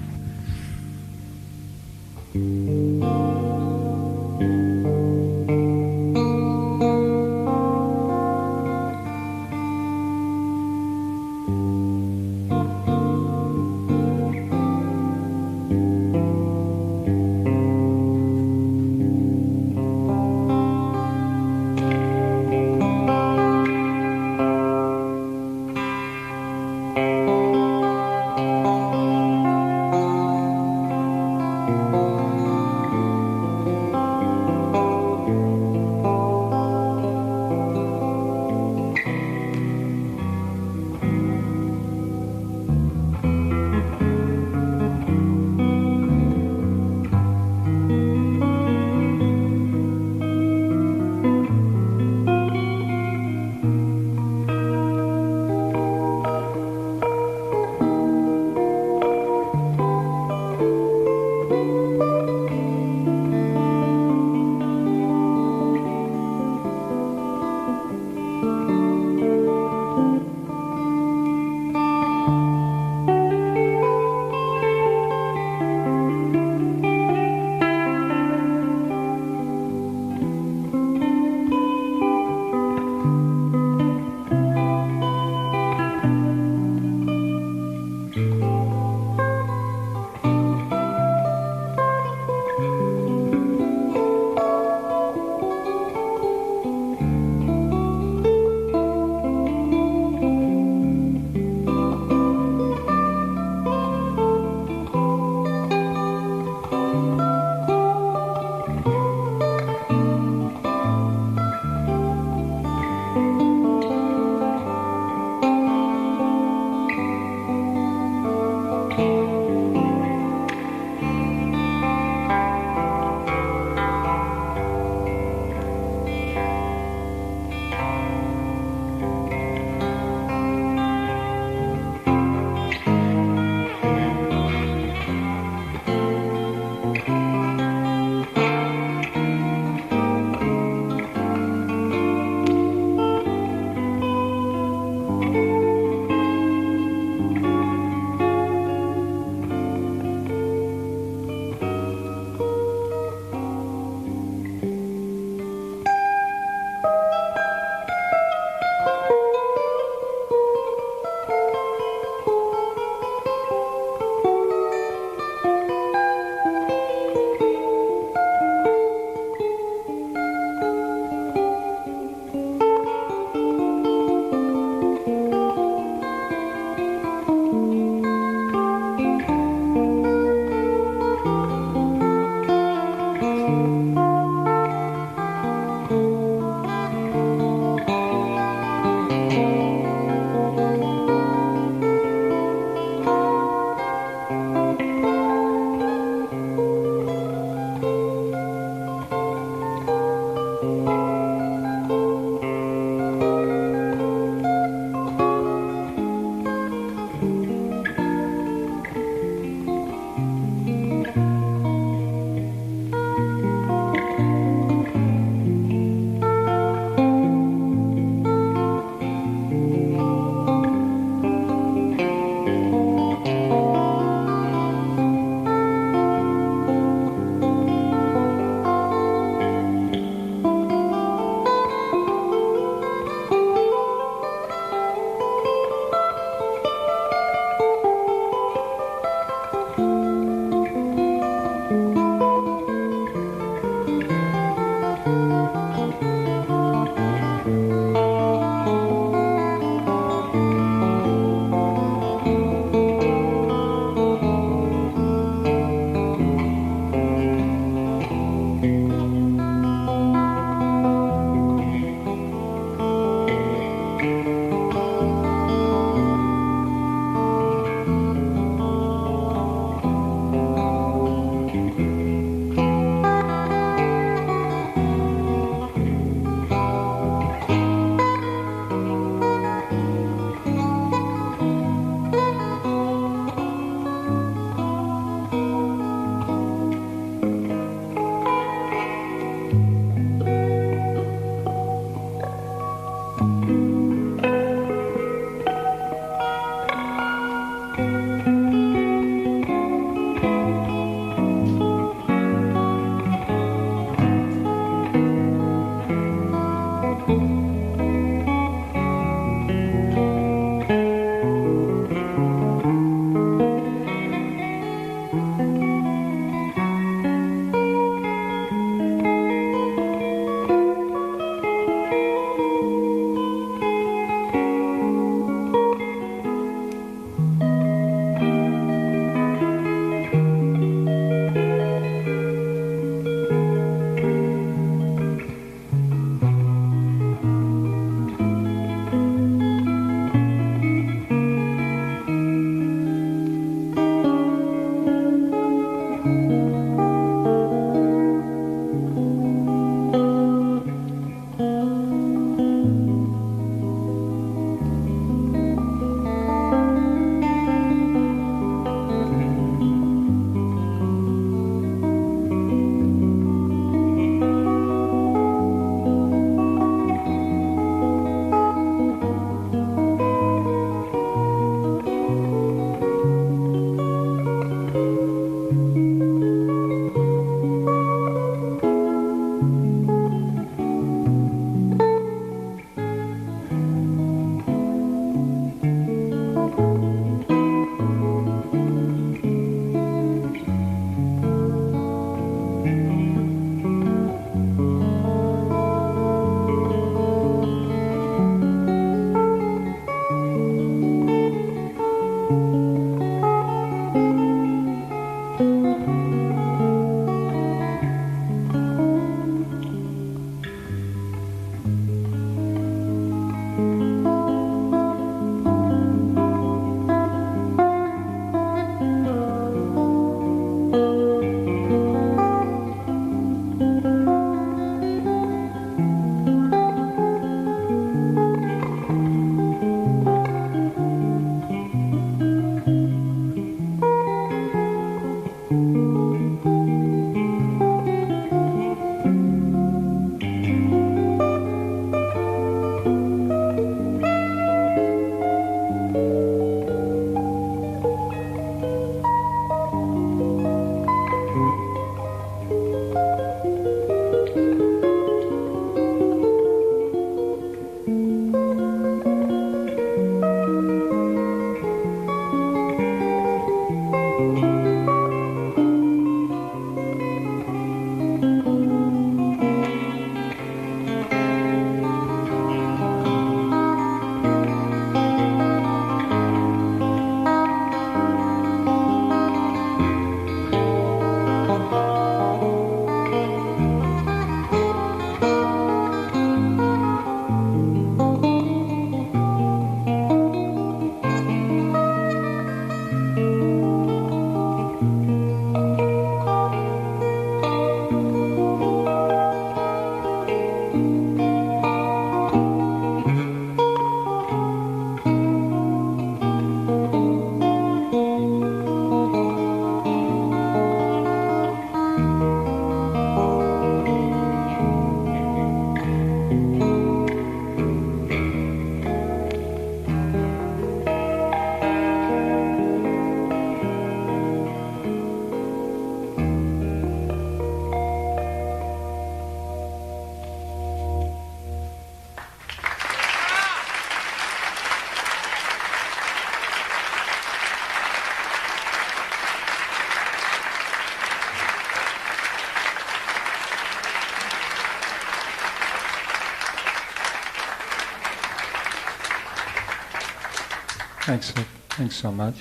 Thanks. Thanks so much.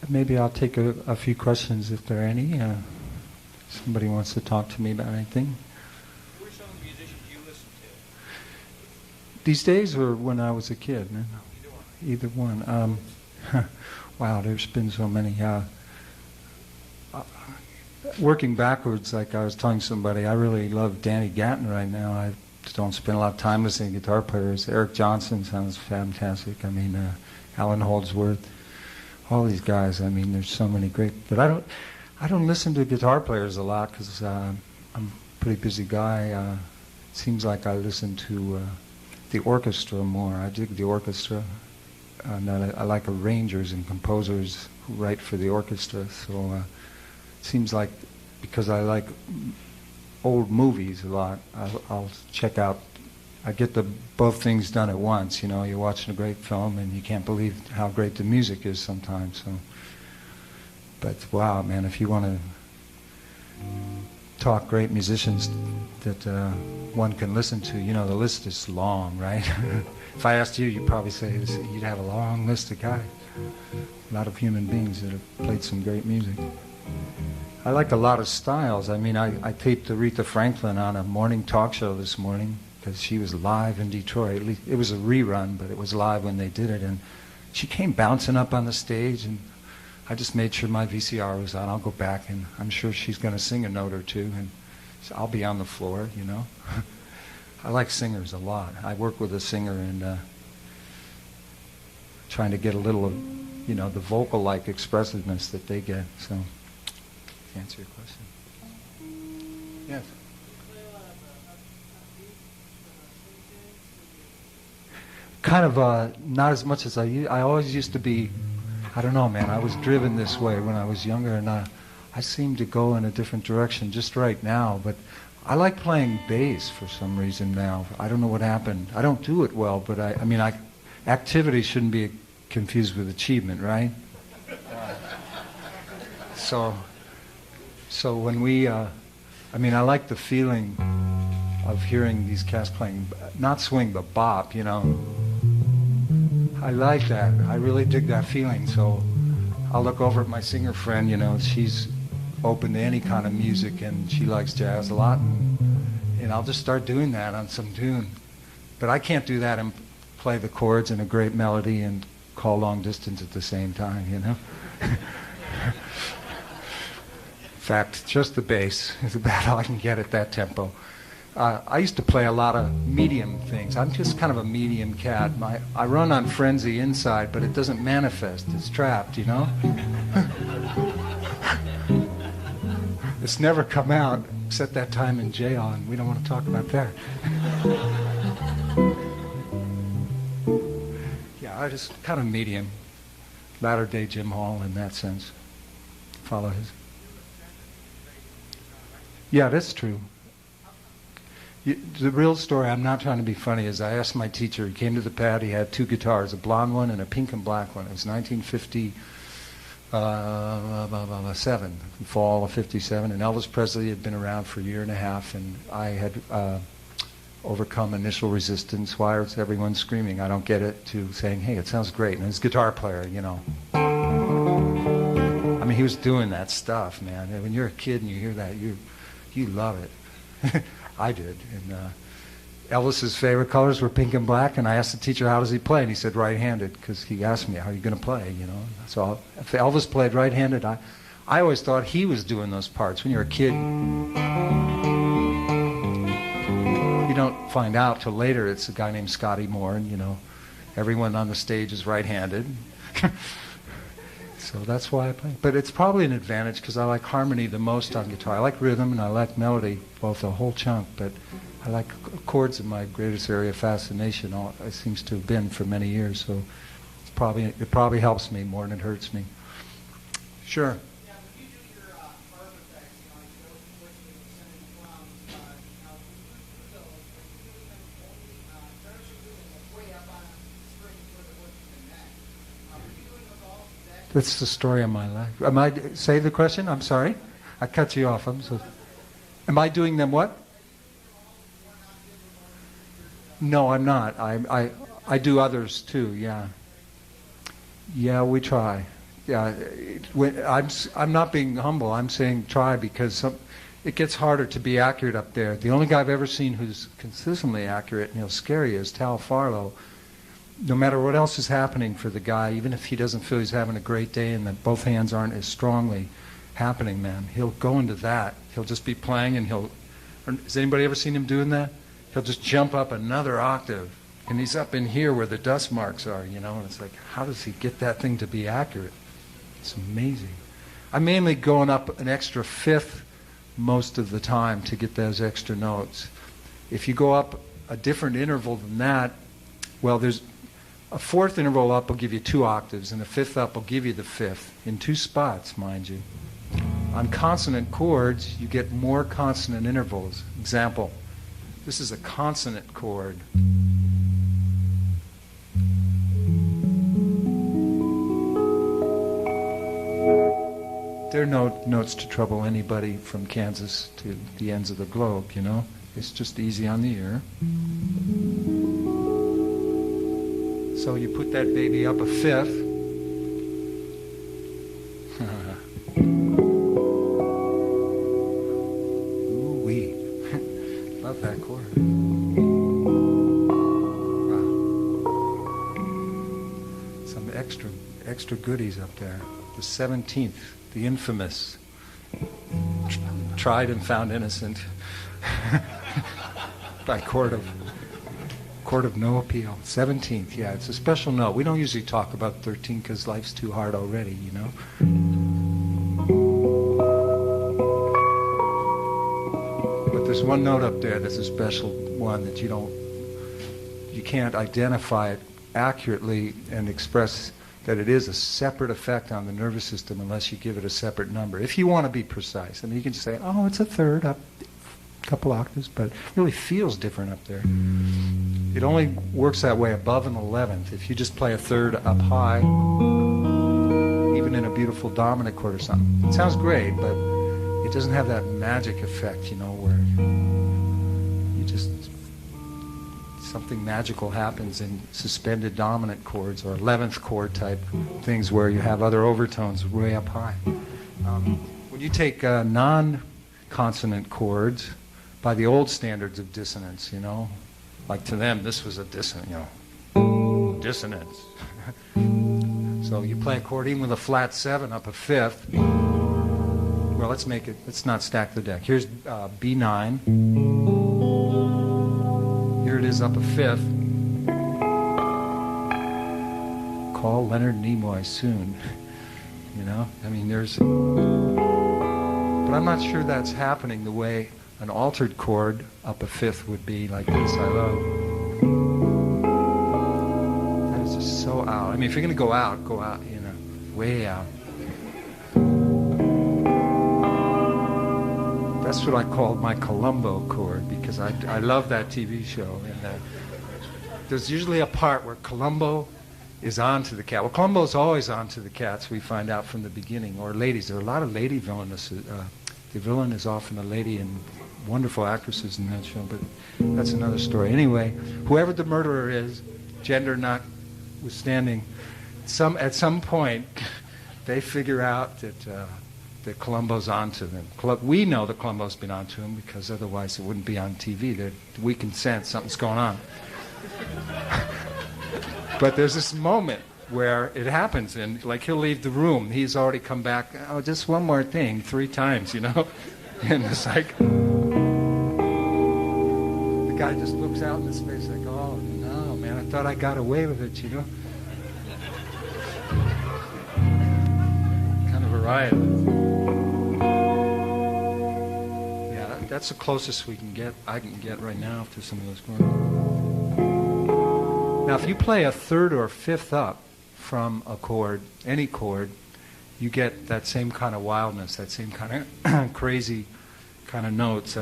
Maybe I'll take a few questions if there are any. Somebody wants to talk to me about anything. Who are some of the musicians you listen to? These days or when I was a kid? Either one. Either one. Wow, there's been so many. Working backwards, like I was telling somebody, I really love Danny Gatton right now. I don't spend a lot of time listening to guitar players. Eric Johnson sounds fantastic. I mean, Alan Holdsworth, all these guys. I mean, there's so many great. But I don't listen to guitar players a lot because I'm a pretty busy guy. It seems like I listen to the orchestra more. I dig the orchestra. I like arrangers and composers who write for the orchestra. So it seems like because I like old movies a lot, I'll check out. I get both things done at once. You know, you're watching a great film and you can't believe how great the music is sometimes. So, but wow, man, if you want to talk great musicians that one can listen to, you know, the list is long, right? If I asked you, you'd probably say you'd have a long list of guys. A lot of human beings that have played some great music. I like a lot of styles. I mean, I taped Aretha Franklin on a morning talk show this morning because she was live in Detroit. At least it was a rerun, but it was live when they did it. And she came bouncing up on the stage, and I just made sure my VCR was on. I'll go back, and I'm sure she's going to sing a note or two, and so I'll be on the floor, you know. I like singers a lot. I work with a singer and trying to get a little of, you know, the vocal-like expressiveness that they get. So, to answer your question. Yes. Kind of not as much as I always used to be. I don't know, man. I was driven this way when I was younger, and I seem to go in a different direction just right now. But I like playing bass for some reason now. I don't know what happened. I don't do it well, but I mean, activity shouldn't be confused with achievement, right? So when we, I mean, I like the feeling of hearing these cats playing, not swing, but bop, you know. I like that. I really dig that feeling. So I'll look over at my singer friend, you know, she's open to any kind of music and she likes jazz a lot, and I'll just start doing that on some tune. But I can't do that and play the chords and a great melody and call long distance at the same time, you know. In fact, just the bass is about all I can get at that tempo. I used to play a lot of medium things. I'm just kind of a medium cat. I run on frenzy inside, but it doesn't manifest. It's trapped, you know? It's never come out, except that time in jail, and we don't want to talk about that. Yeah, I just kind of medium. Latter-day Jim Hall in that sense. Follow his. Yeah, that's true. The real story, I'm not trying to be funny, is I asked my teacher, he came to the pad, he had two guitars, a blonde one and a pink and black one. It was 1957, fall of 57, and Elvis Presley had been around for a year and a half, and I had overcome initial resistance. Why is everyone screaming? I don't get it, to saying, hey, it sounds great. And his guitar player, you know. I mean, he was doing that stuff, man. And when you're a kid and you hear that, you love it. I did. And Elvis's favorite colors were pink and black, and I asked the teacher, how does he play? And he said right-handed, because he asked me, how are you going to play, you know? So if Elvis played right-handed, I always thought he was doing those parts. When you're a kid, you don't find out till later it's a guy named Scotty Moore, and, you know, everyone on the stage is right-handed. So that's why I play. But it's probably an advantage because I like harmony the most on guitar. I like rhythm and I like melody, both a whole chunk, but I like chords in my greatest area of fascination. It seems to have been for many years, so it probably helps me more than it hurts me. Sure. Yeah, when you do your harp effects, you know, you know, unfortunately, sending from, you know, those, way up on a string for the wood and neck. Were you doing those all exactly? That's the story of my life. Say the question? I'm sorry. I cut you off. Am I doing them what? No, I'm not. I do others too, yeah. Yeah, we try. Yeah, I'm not being humble. I'm saying try because it gets harder to be accurate up there. The only guy I've ever seen who's consistently accurate, and he'll scare you, is Tal Farlow. No matter what else is happening for the guy, even if he doesn't feel he's having a great day and that both hands aren't as strongly happening, man, he'll go into that. He'll just be playing and has anybody ever seen him doing that? He'll just jump up another octave. And he's up in here where the dust marks are, you know, and it's like, how does he get that thing to be accurate? It's amazing. I'm mainly going up an extra fifth most of the time to get those extra notes. If you go up a different interval than that, well, there's a fourth interval up will give you 2 octaves, and a fifth up will give you the fifth, in 2 spots, mind you. On consonant chords, you get more consonant intervals. Example, this is a consonant chord. There are no notes to trouble anybody from Kansas to the ends of the globe, you know. It's just easy on the ear. So you put that baby up a fifth. Ooh-wee. Love that chord. Wow. Some extra goodies up there. The 17th. The infamous tried and found innocent by court of no appeal. 17th, yeah, it's a special note. We don't usually talk about 13 because life's too hard already, you know. But there's one note up there that's a special one that you can't identify it accurately and express that it is a separate effect on the nervous system unless you give it a separate number. If you want to be precise, I mean, you can just say, oh, it's a third up a couple octaves, but it really feels different up there. It only works that way above an 11th. If you just play a third up high, even in a beautiful dominant chord or something, it sounds great, but it doesn't have that magic effect, you know, where you just something magical happens in suspended dominant chords or 11th chord type things where you have other overtones way up high. When you take non-consonant chords by the old standards of dissonance, you know, like to them this was a dissonance, you know, dissonance. So you play a chord even with a flat 7 up a fifth. Well, let's not stack the deck. Here's B9. Here it is up a fifth. Call Leonard Nimoy soon. You know, I mean, but I'm not sure that's happening the way an altered chord up a fifth would be, like this. I love. That is just so out. I mean, if you're going to go out, you know, way out. That's what I called my Columbo chord because I love that TV show. And there's usually a part where Columbo is on to the cat. Well, Columbo's always on to the cats, we find out from the beginning, or ladies. There are a lot of lady villains. The villain is often a lady, and wonderful actresses in that show, but that's another story. Anyway, whoever the murderer is, gender notwithstanding, at some point they figure out that Columbo's onto them. We know that Columbo's been onto him because otherwise it wouldn't be on TV. We can sense something's going on. But there's this moment where it happens, and like he'll leave the room. He's already come back. Oh, just one more thing, 3 times, you know? And it's like, the guy just looks out in his face like, oh, no, man, I thought I got away with it, you know? Kind of a riot. Yeah, that's the closest I can get right now to some of those chords. Now, if you play a third or fifth up from a chord, any chord, you get that same kind of wildness, that same kind of crazy kind of notes.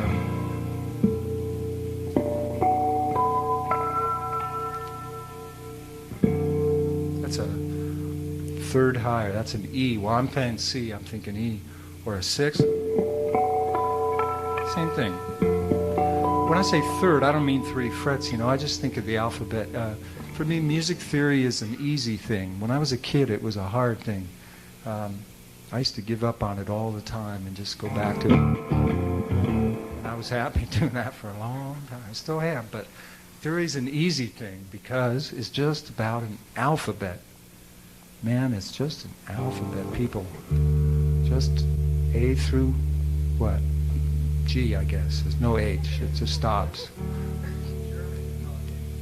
That's a third higher. That's an E. While I'm playing C, I'm thinking E. Or a 6. Same thing. When I say third, I don't mean 3 frets, you know. I just think of the alphabet. For me, music theory is an easy thing. When I was a kid, it was a hard thing. I used to give up on it all the time and just go back to it. And I was happy doing that for a long time. I still am, but theory is an easy thing because it's just about an alphabet. Man, it's just an alphabet, people. Just A through what? G, I guess. There's no H. It just stops.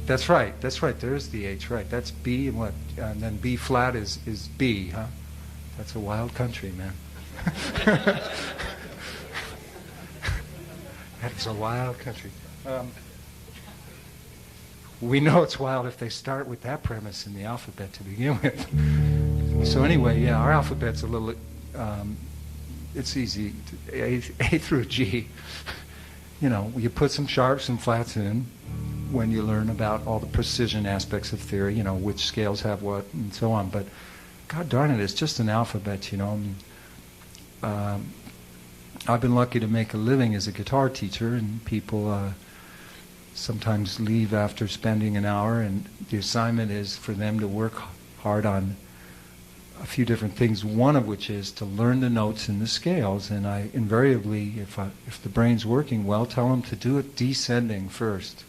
That's right. There's the H, right. That's B and what? And then B flat is B, huh? That's a wild country, man. That's a wild country. We know it's wild if they start with that premise in the alphabet to begin with. So anyway, yeah, our alphabet's a little, it's easy, A through G. You know, you put some sharps and flats in when you learn about all the precision aspects of theory, you know, which scales have what and so on. But God darn it, it's just an alphabet, you know. I've been lucky to make a living as a guitar teacher, and people sometimes leave after spending an hour, and the assignment is for them to work hard on a few different things, one of which is to learn the notes in the scales. And I invariably, if the brain's working well, tell them to do it descending first,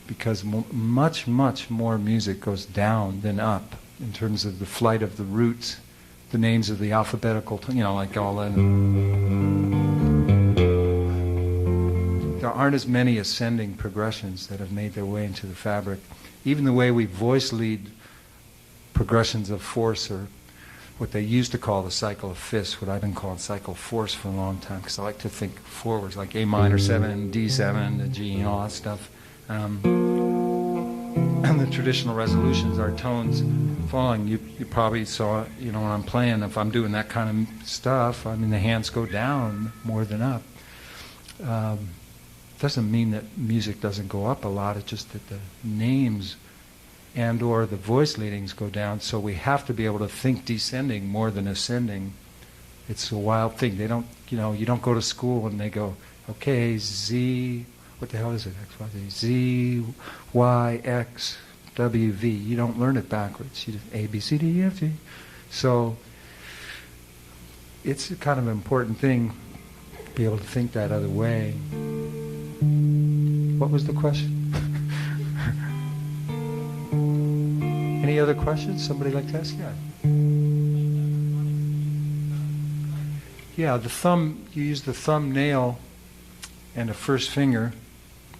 because much more music goes down than up in terms of the flight of the roots, the names of the alphabetical, you know, like all that. There aren't as many ascending progressions that have made their way into the fabric. Even the way we voice lead progressions of force, or what they used to call the cycle of fifths, what I've been calling cycle of force for a long time, because I like to think forwards, like A minor 7, D7, the G, and all that stuff. And the traditional resolutions are tones falling. You probably saw, you know, when I'm playing, if I'm doing that kind of stuff, I mean, the hands go down more than up. Doesn't mean that music doesn't go up a lot, it's just that the names and or the voice leadings go down, so we have to be able to think descending more than ascending. It's a wild thing. They don't, you know, you don't go to school and they go, okay, Z, what the hell is it? X, Y, Z, Z, Y, X, W, V. You don't learn it backwards. You just A, B, C, D, E, F, G. So it's a kind of an important thing to be able to think that other way. What was the question? Any other questions? Somebody like to ask? Yeah. Yeah, the thumb, you use the thumbnail and a first finger.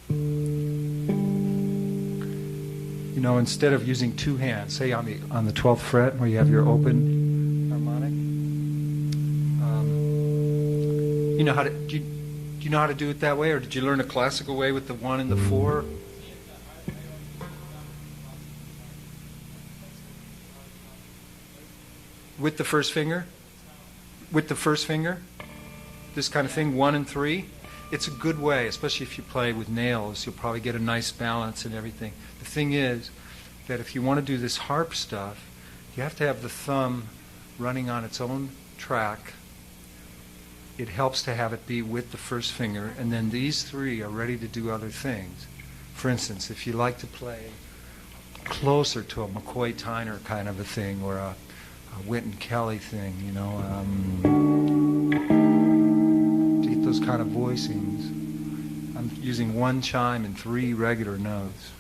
You know, instead of using two hands, say on the 12th fret where you have your open harmonic. You know how to, do you know how to do it that way, or did you learn a classical way with the 1 and the 4? With the first finger? With the first finger? This kind of thing, 1 and 3? It's a good way, especially if you play with nails. You'll probably get a nice balance and everything. The thing is that if you want to do this harp stuff, you have to have the thumb running on its own track. It helps to have it be with the first finger, and then these three are ready to do other things. For instance, if you like to play closer to a McCoy Tyner kind of a thing, or a Wynton Kelly thing, you know, to get those kind of voicings, I'm using 1 chime and 3 regular notes.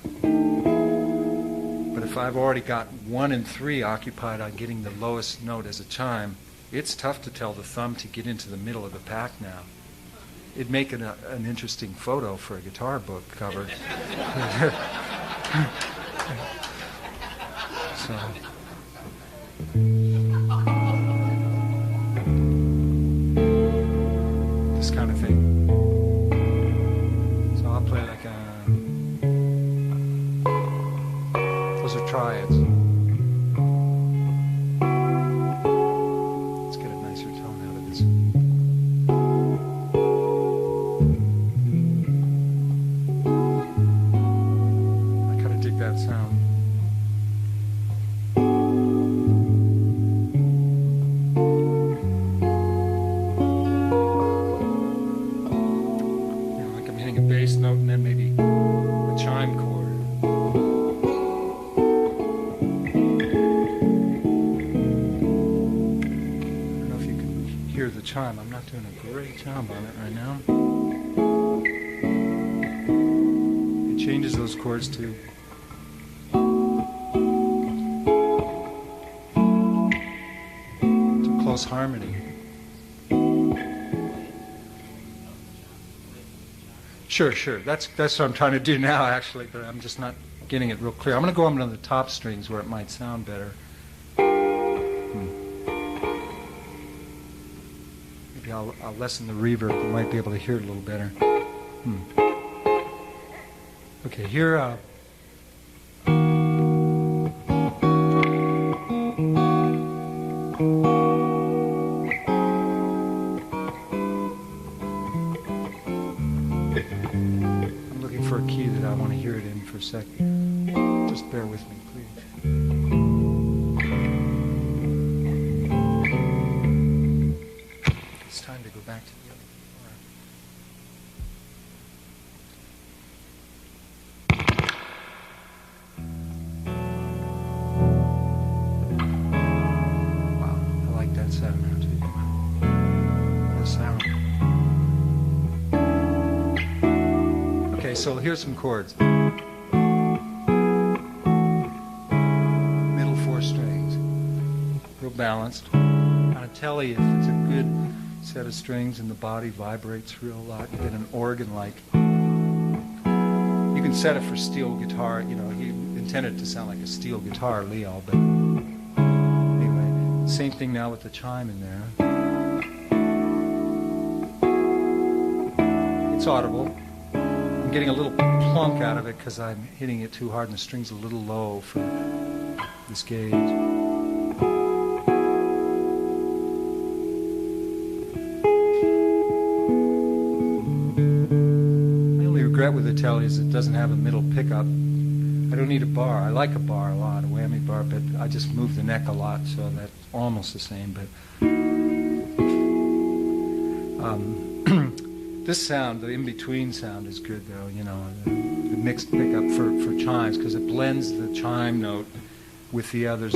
But if I've already got 1 and 3 occupied on getting the lowest note as a chime, it's tough to tell the thumb to get into the middle of the pack now. It'd make an interesting photo for a guitar book cover. So. This kind of thing. So I'll play like those are triads. Let's get a nicer tone out of this. I kind of dig that sound. Note and then maybe a chime chord. chime. I'm not doing a great job on it right now. It changes those chords to close harmony. Sure. That's what I'm trying to do now, actually, but I'm just not getting it real clear. I'm going to go up on the top strings where it might sound better. Maybe I'll lessen the reverb. You might be able to hear it a little better. Okay, here. I'm looking for a key that I want to hear it in for a second. Just bear with me, please. It's time to go back to the other part. Wow, I like that sound now too. What a sound. Okay, so here's some chords. Middle 4 strings. Real balanced. On a telly, if it's a good set of strings and the body vibrates real lot, you get an organ-like. You can set it for steel guitar, you know, he intended it to sound like a steel guitar, Leo, but anyway, same thing now with the chime in there. It's audible. I'm getting a little plunk out of it because I'm hitting it too hard and the string's a little low for this gauge. My only regret with the telly is it doesn't have a middle pickup. I don't need a bar. I like a bar a lot, a whammy bar, but I just move the neck a lot, so that's almost the same. But this sound, the in-between sound, is good, though, you know, the mixed pickup for chimes, because it blends the chime note with the others.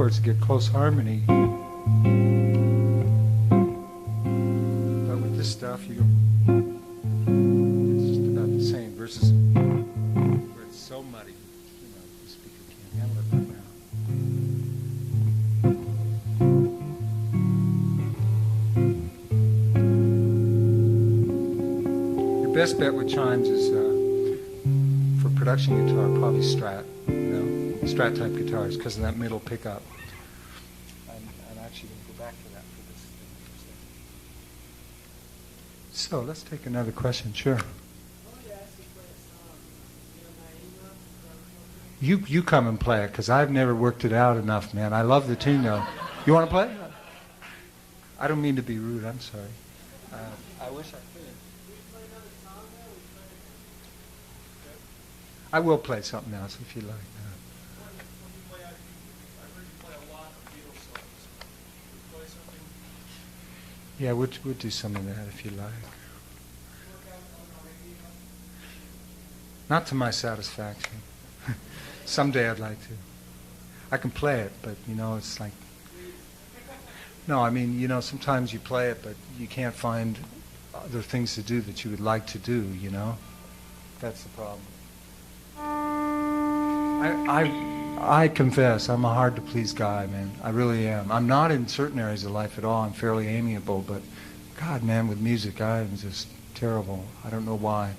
To get close harmony, but with this stuff, it's just about the same. Versus where it's so muddy, you know, the speaker can't handle it right now. Your best bet with chimes is for production guitar, probably Strat, you know, Strat type guitars, because of that middle pickup. I'm actually going to go back to that for this thing for a second. So let's take another question. Sure. You come and play it, because I've never worked it out enough, man. I love the tune, though. You want to play? I don't mean to be rude. I'm sorry. I wish I could. I will play something else if you like. Yeah, we'll do some of that if you like. Not to my satisfaction. Someday I'd like to. I can play it, but, you know, it's like... No, I mean, you know, sometimes you play it, but you can't find other things to do that you would like to do, you know? That's the problem. I confess, I'm a hard-to-please guy, man. I really am. I'm not in certain areas of life at all. I'm fairly amiable, but God, man, with music, I am just terrible. I don't know why.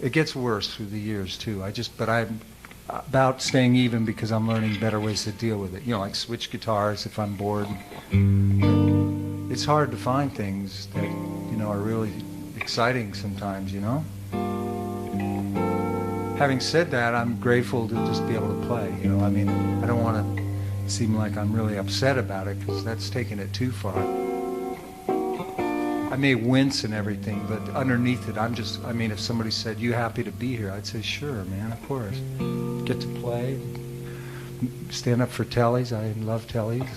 It gets worse through the years, too. But I'm about staying even because I'm learning better ways to deal with it. You know, like switch guitars if I'm bored. It's hard to find things that, you know, are really exciting sometimes, you know? having said that, I'm grateful to just be able to play. You know, I mean, I don't want to seem like I'm really upset about it, because that's taking it too far. I may wince and everything, but underneath it, I mean, if somebody said, "You happy to be here?" I'd say, "Sure, man, of course." Get to play, stand up for tellies. I love tellies.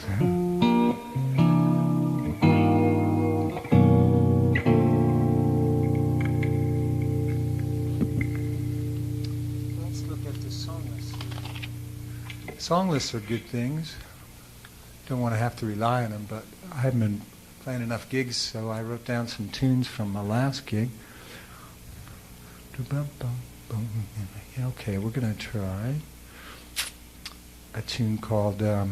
Let's look at the song list. Song lists are good things. Don't want to have to rely on them, but I haven't been playing enough gigs, so I wrote down some tunes from my last gig. Okay, we're going to try a tune called, well,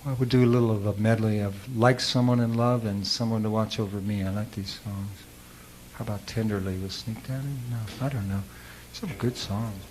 we'll do a little of a medley of Like Someone in Love and Someone to Watch Over Me. I like these songs. How about Tenderly? We'll sneak that in? No, I don't know. Some good songs.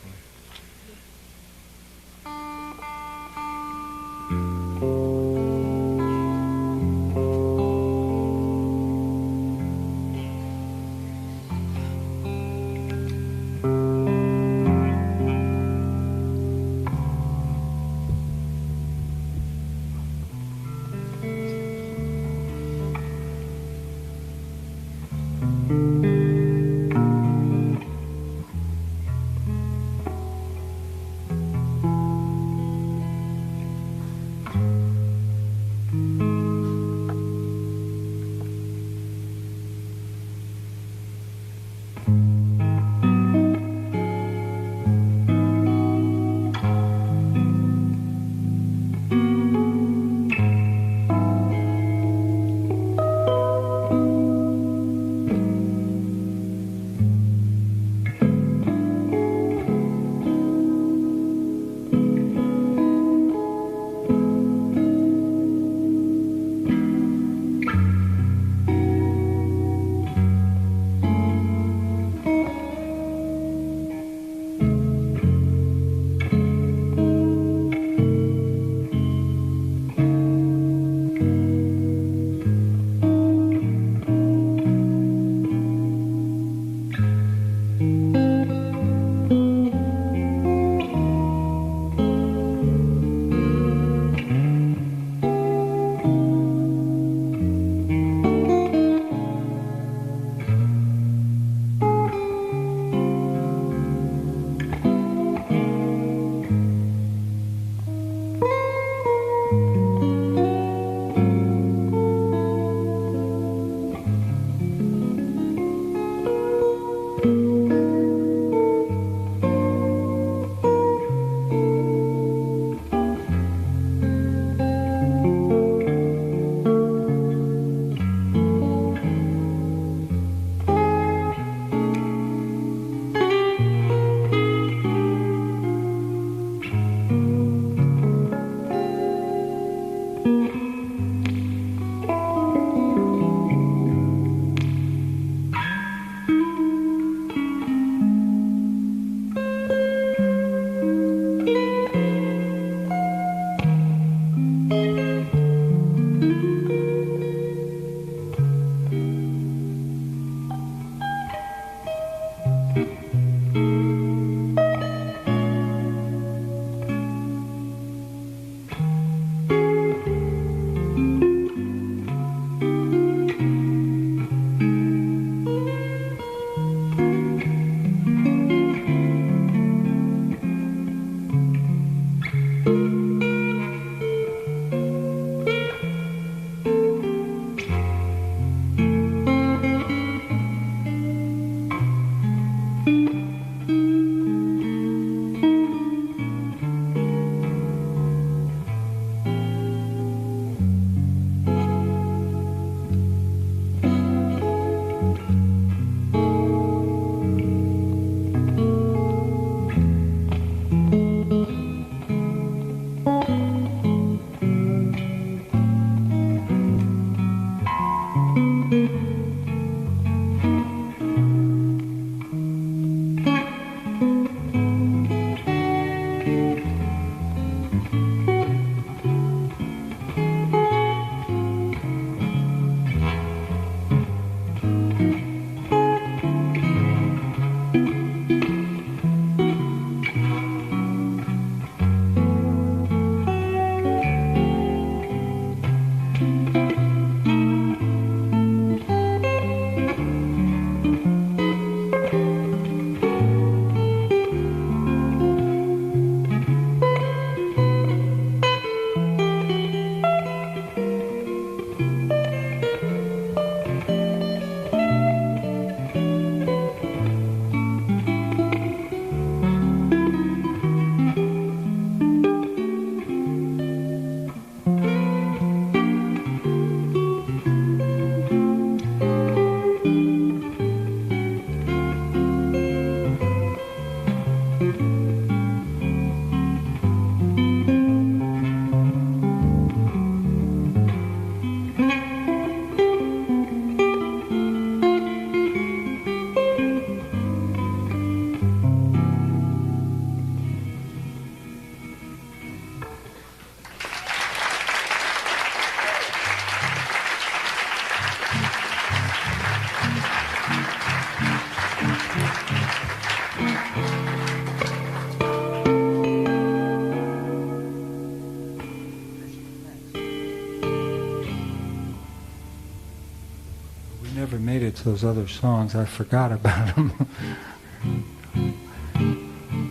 never made it to those other songs. I forgot about them.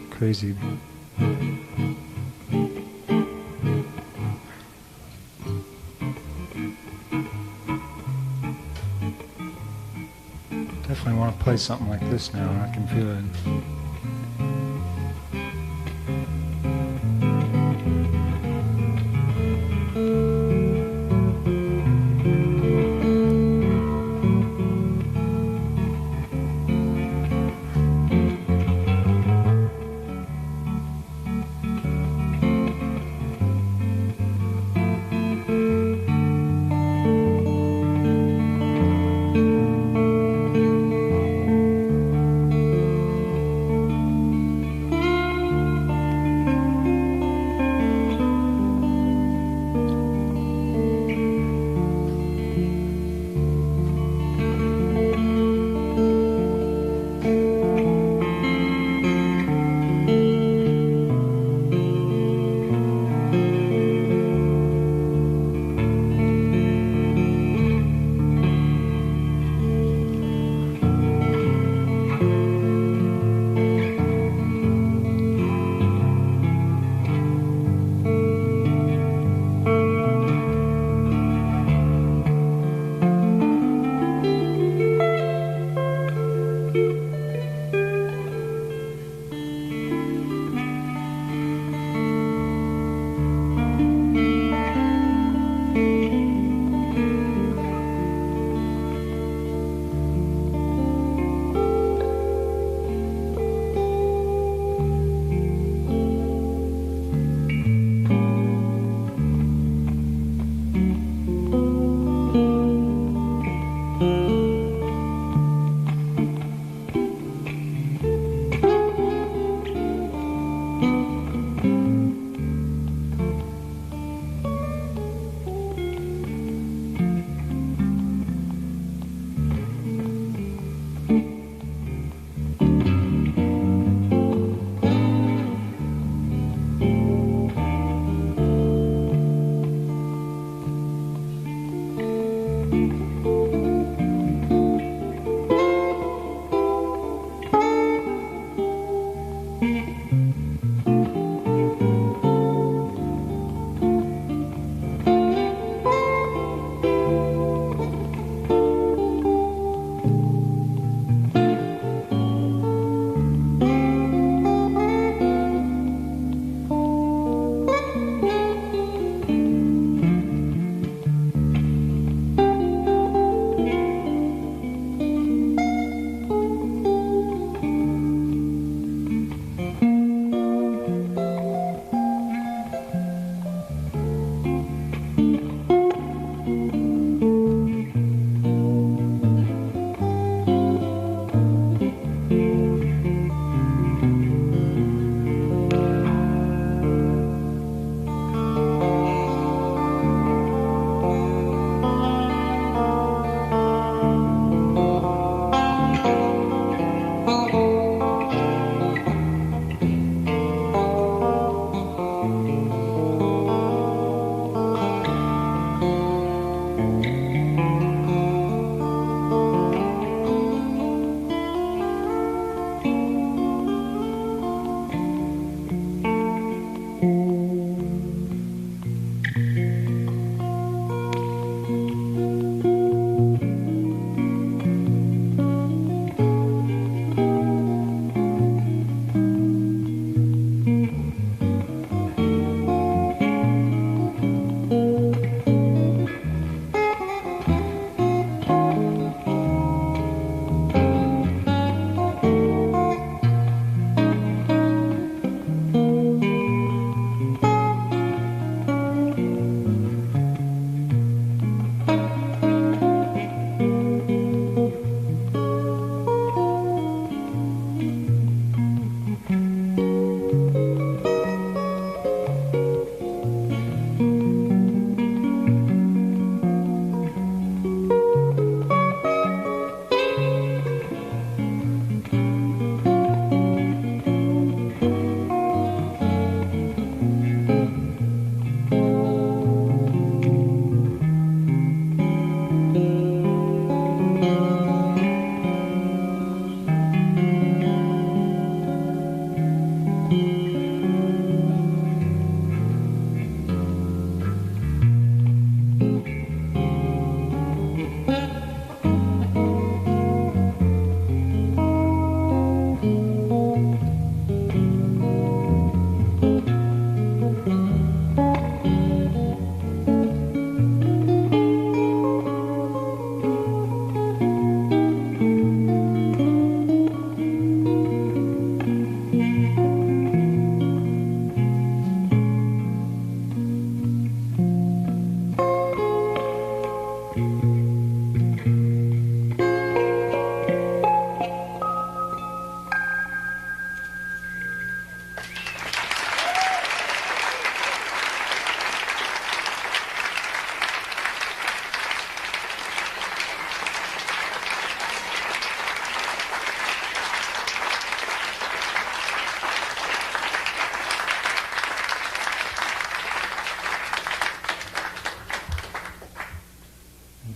Crazy. Definitely want to play something like this now. I can feel it.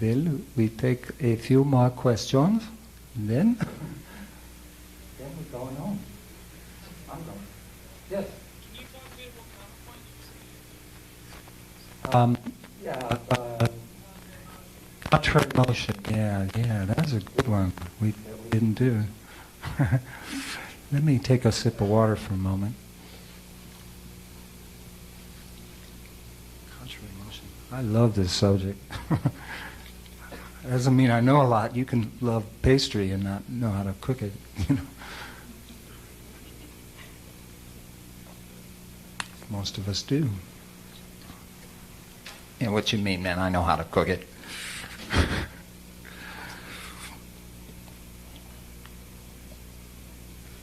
will we take a few more questions? Then we're going home. I'm going. Yes. Can you talk to me about counterpoint? Contrary motion. Yeah, that's a good one. We didn't do. Let me take a sip of water for a moment. Contrary motion. I love this subject. Doesn't mean I know a lot. You can love pastry and not know how to cook it, you know. Most of us do. Yeah, what you mean, man? I know how to cook it.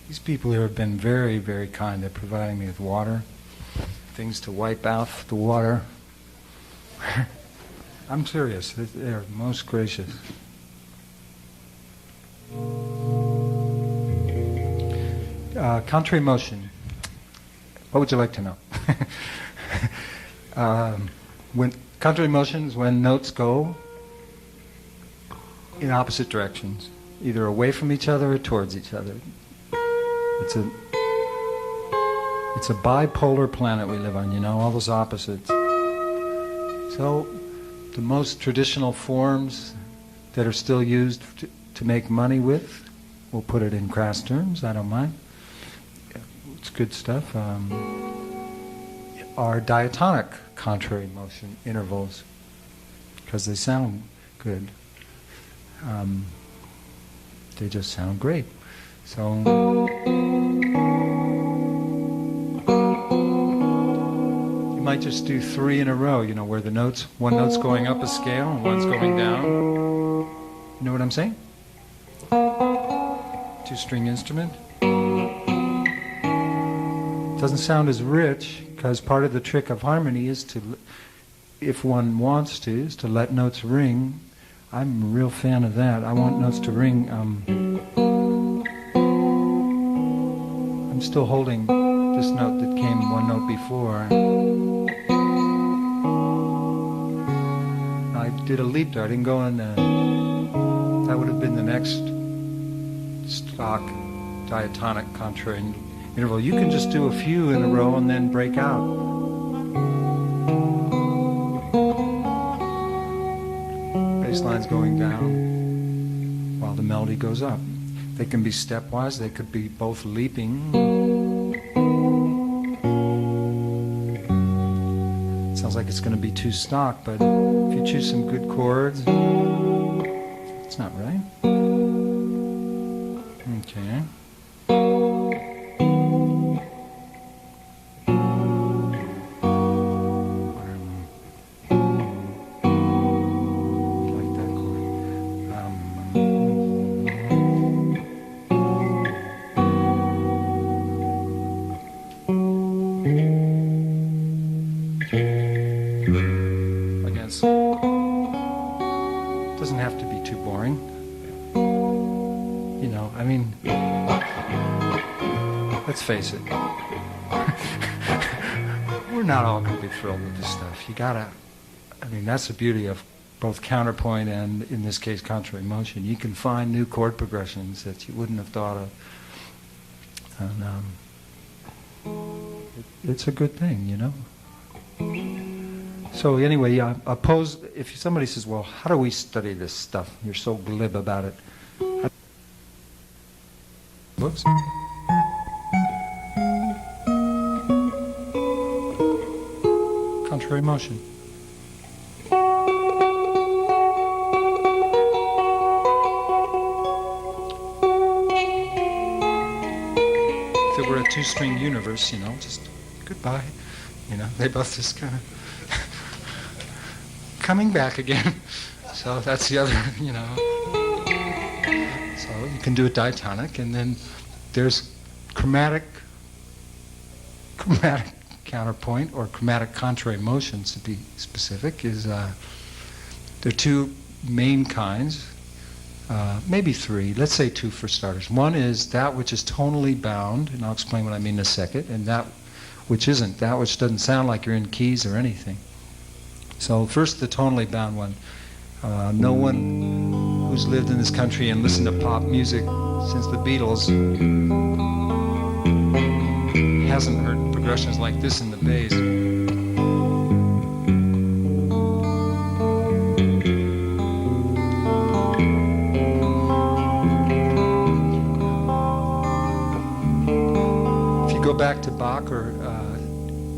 These people here have been very, very kind. They're providing me with water, things to wipe out the water. I'm serious. They're most gracious. Contrary motion. What would you like to know? When contrary motion is when notes go in opposite directions, either away from each other or towards each other. It's a bipolar planet we live on, you know, all those opposites. So the most traditional forms that are still used to make money with, we'll put it in crass terms, I don't mind. It's good stuff. Are diatonic contrary motion intervals, because they sound good. They just sound great. So you might just do 3 in a row, you know, where the notes, one note's going up a scale and one's going down. You know what I'm saying? 2-string instrument. Doesn't sound as rich, because part of the trick of harmony is to, if one wants to, is to let notes ring. I'm a real fan of that. I want notes to ring. I'm still holding this note that came one note before. I did a leap there. I didn't go in. That would have been the next stock diatonic contrary interval. You can just do a few in a row and then break out. Bass line's going down while the melody goes up. They can be stepwise, they could be both leaping. It sounds like it's going to be too stock, but if you choose some good chords, it's not right. Okay. Doesn't have to be too boring. You know, I mean, let's face it. We're not all going to be thrilled with this stuff. You gotta, I mean, that's the beauty of both counterpoint and, in this case, contrary motion. You can find new chord progressions that you wouldn't have thought of. And it's a good thing, you know. So anyway, if somebody says, well, how do we study this stuff? You're so glib about it. Whoops. Contrary motion. If it were a 2-string universe, you know, just goodbye. You know, they both just kind of coming back again. So that's the other, you know. So you can do a diatonic, and then there's chromatic counterpoint, or chromatic contrary motions, to be specific. There are 2 main kinds, maybe 3. Let's say 2 for starters. One is that which is tonally bound, and I'll explain what I mean in a second, and that which isn't, that which doesn't sound like you're in keys or anything. So first, the tonally bound one. No one who's lived in this country and listened to pop music since the Beatles hasn't heard progressions like this in the bass. If you go back to Bach, or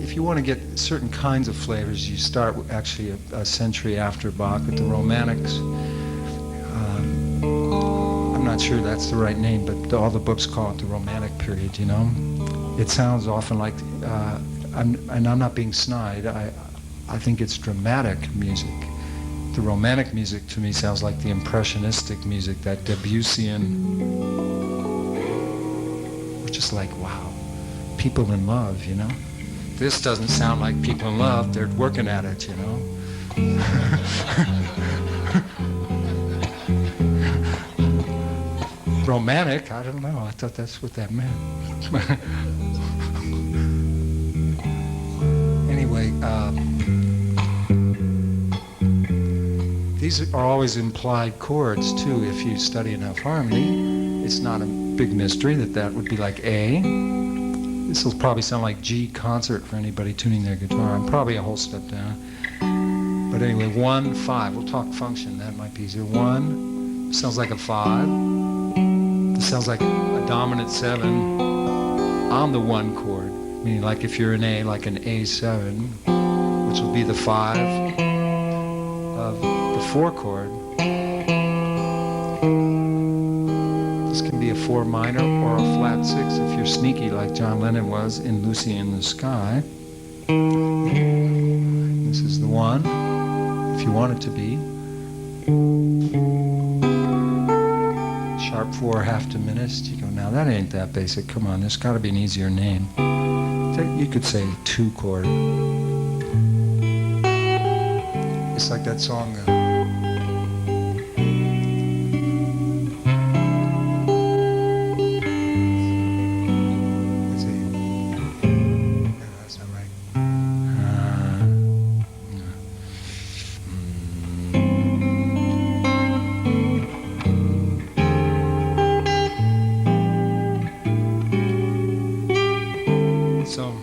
if you want to get certain kinds of flavors, you start actually a century after Bach with the Romantics. I'm not sure that's the right name, but all the books call it the Romantic period, you know. It sounds often like, and I'm not being snide, I think it's dramatic music. The Romantic music to me sounds like the Impressionistic music, that Debussyan, which is like, wow, people in love, you know. This doesn't sound like people in love, they're working at it, you know. Romantic, I don't know, I thought that's what that meant. Anyway, these are always implied chords too if you study enough harmony. It's not a big mystery that would be like A. This will probably sound like G concert for anybody tuning their guitar. I'm probably a whole step down. But anyway, 1, 5. We'll talk function, that might be easier. 1 sounds like a 5. This sounds like a dominant 7 on the 1 chord. Meaning like if you're an A, like an A7, which will be the 5 of the 4 chord. This can be a 4 minor or a flat 6 if you're sneaky like John Lennon was in Lucy in the Sky. This is the 1, if you want it to be. Sharp 4, half diminished. You go, now that ain't that basic. Come on, there's got to be an easier name. You could say 2 chord. It's like that song. Let's see. No, that's not right. So,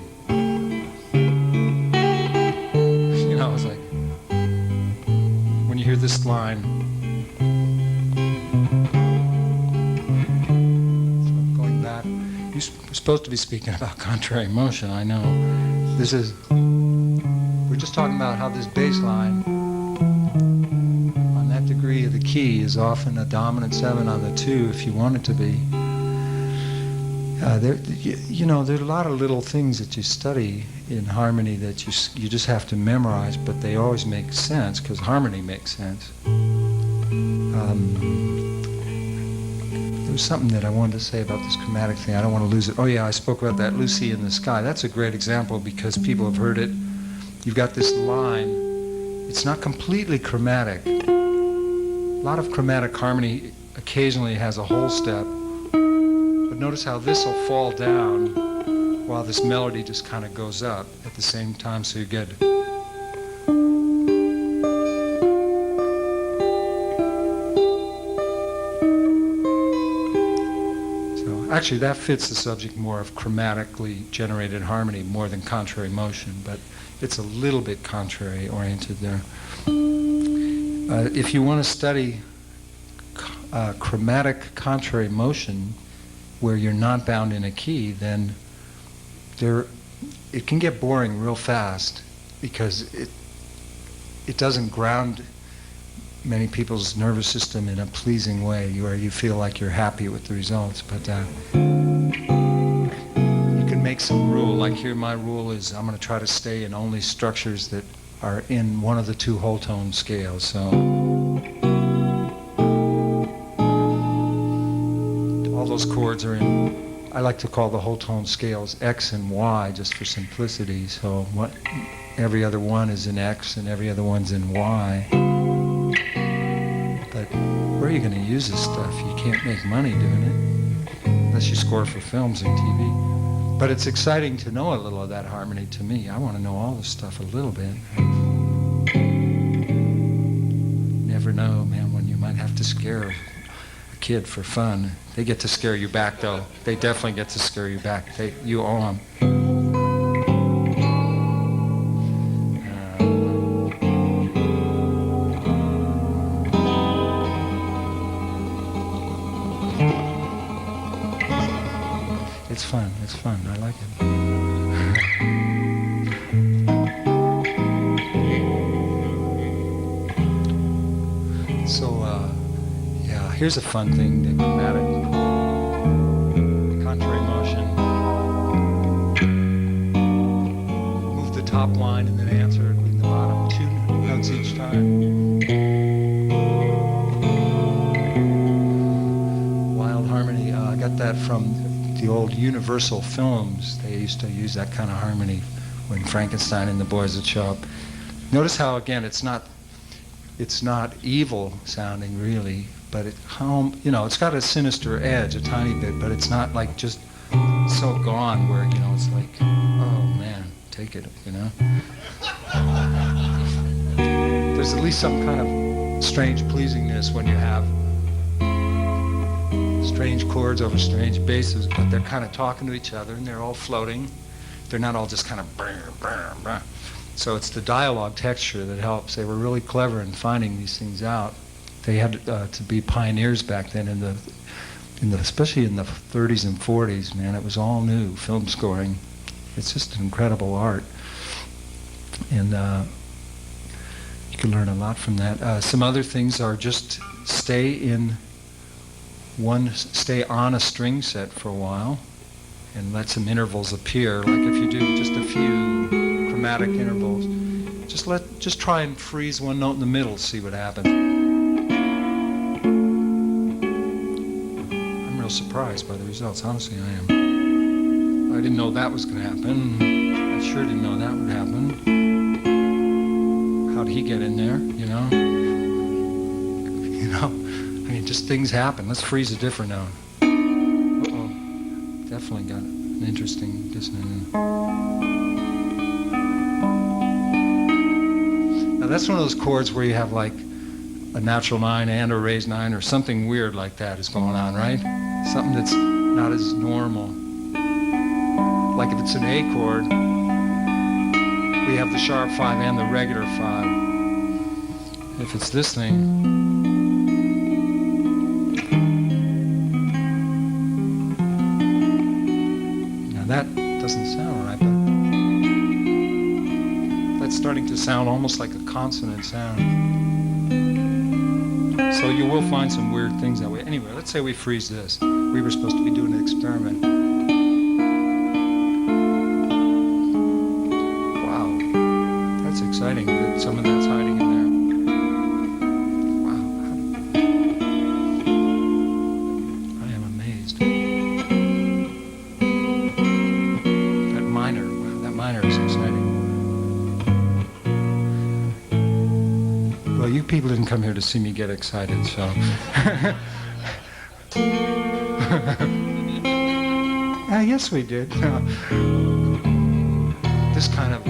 you know, it's like, when you hear this line, so going back, you're supposed to be speaking about contrary motion, I know. This is, we're just talking about how this bass line, on that degree of the key, is often a dominant 7 on the 2 if you want it to be. You know, there are a lot of little things that you study in harmony that you just have to memorize, but they always make sense because harmony makes sense. There was something that I wanted to say about this chromatic thing. I don't want to lose it. Oh yeah, I spoke about that Lucy in the Sky. That's a great example because people have heard it. You've got this line. It's not completely chromatic. A lot of chromatic harmony occasionally has a whole step. But notice how this will fall down while this melody just kind of goes up at the same time, so you get. So actually that fits the subject more of chromatically generated harmony more than contrary motion, but it's a little bit contrary oriented there. If you want to study chromatic contrary motion, where you're not bound in a key, then it can get boring real fast because it doesn't ground many people's nervous system in a pleasing way where you feel like you're happy with the results. But you can make some rule, like here my rule is I'm going to try to stay in only structures that are in one of the 2 whole tone scales. So those chords are in, I like to call the whole tone scales X and Y just for simplicity. So every other one is in X and every other one's in Y. But where are you going to use this stuff? You can't make money doing it unless you score for films and TV. But it's exciting to know a little of that harmony to me. I want to know all this stuff a little bit. Never to scare a kid for fun. They get to scare you back, though. They definitely get to scare you back. You owe them. It's fun. It's fun. I like it. Yeah, here's a fun thing, the chromatic. Contrary motion. Move the top line and then answer it with the bottom 2 notes each time. Wild harmony. I got that from the old Universal films. They used to use that kind of harmony when Frankenstein and the boys would show up. Notice how, again, it's not evil sounding really, but it's got a sinister edge a tiny bit, but it's not like just so gone where, it's like, oh man, take it, There's at least some kind of strange pleasingness when you have strange chords over strange basses, but they're kind of talking to each other and they're all floating. They're not all just kind of brr, brr, brr. So it's the dialogue texture that helps. They were really clever in finding these things out. They had to be pioneers back then especially in the 30s and 40s, man. It was all new, film scoring. It's just an incredible art. And you can learn a lot from that. Some other things are just stay on a string set for a while and let some intervals appear. Like if you do just a few chromatic intervals, just try and freeze one note in the middle, see what happens. I'm real surprised by the results, honestly I am. I didn't know that was going to happen. I sure didn't know that would happen. How'd he get in there, I mean, just things happen. Let's freeze a different note. Uh-oh. Definitely got an interesting dissonant. Now that's one of those chords where you have like a natural 9 and a raised 9 or something weird like that is going on, right? Something that's not as normal. Like if it's an A chord, we have the sharp 5 and the regular 5. If it's this thing, that doesn't sound right, but that's starting to sound almost like a consonant sound. So you will find some weird things that way. Anyway, let's say we freeze this. We were supposed to be doing an experiment. Wow, that's exciting. Some of that's hiding in there. People didn't come here to see me get excited, so. Yes, we did. This kind of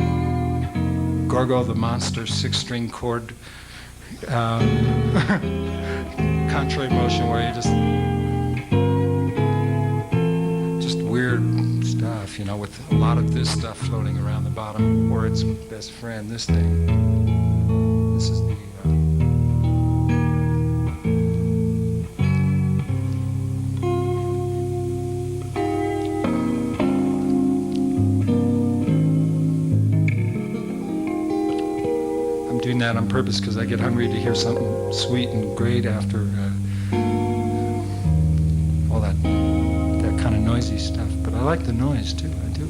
Gorgo the Monster 6-string chord contrary motion where you just weird stuff, with a lot of this stuff floating around the bottom, or its best friend, this thing. This is the doing that on purpose because I get hungry to hear something sweet and great after all that kind of noisy stuff. But I like the noise too, I do.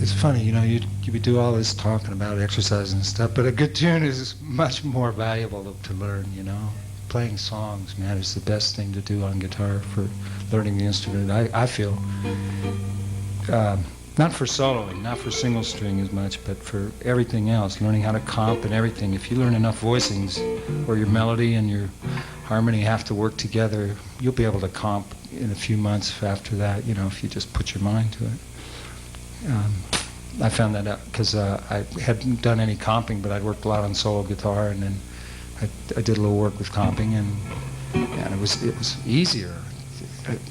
It's funny, you do all this talking about exercise and stuff, but a good tune is much more valuable to learn, Playing songs, man, is the best thing to do on guitar for learning the instrument, I feel. Not for soloing, not for single string as much, but for everything else, learning how to comp and everything. If you learn enough voicings where your melody and your harmony have to work together, you'll be able to comp in a few months after that, if you just put your mind to it. I found that out because I hadn't done any comping, but I'd worked a lot on solo guitar, and then I did a little work with comping, and it was easier.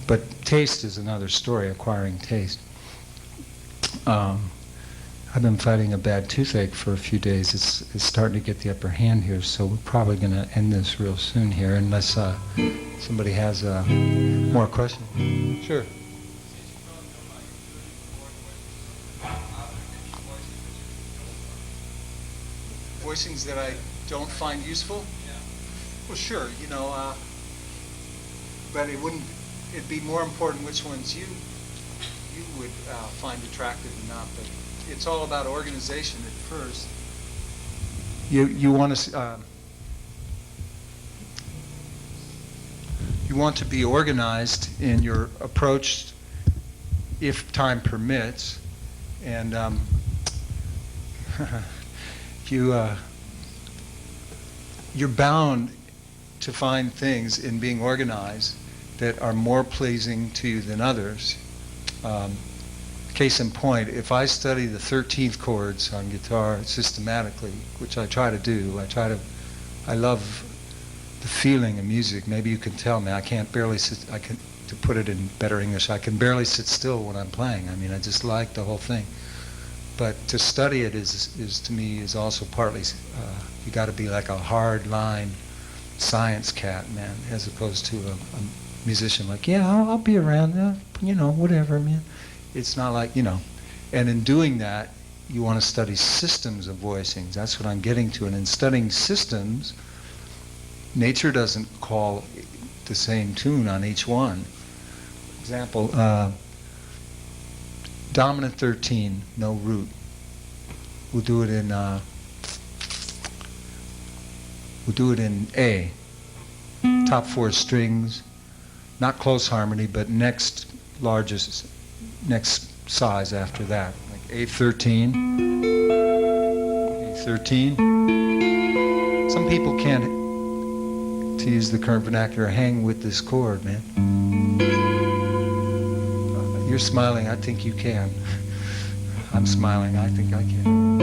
But taste is another story, acquiring taste. I've been fighting a bad toothache for a few days. It's starting to get the upper hand here, so we're probably going to end this real soon here, unless somebody has more questions. Sure. Voicings that I don't find useful? Yeah. Well, sure, but it'd be more important which ones you would find attractive or not, but it's all about organization at first. You want to be organized in your approach if time permits, and you're bound to find things in being organized that are more pleasing to you than others. Case in point, if I study the 13th chords on guitar systematically, which I try to do, I love the feeling of music. Maybe you can tell me, to put it in better English, I can barely sit still when I'm playing. I mean, I just like the whole thing. But to study it is to me is also partly, you got to be like a hard line science cat, man, as opposed to a musician like, yeah, I'll be around, whatever, man. It's not like, and in doing that, you want to study systems of voicings. That's what I'm getting to. And in studying systems, nature doesn't call the same tune on each one. Example, dominant 13, no root. We'll do it in A. Top 4 strings, not close harmony, but next size after that, like A13. A13. Some people can't, to use the current vernacular, hang with this chord, man. You're smiling, I think you can. I'm smiling, I think I can.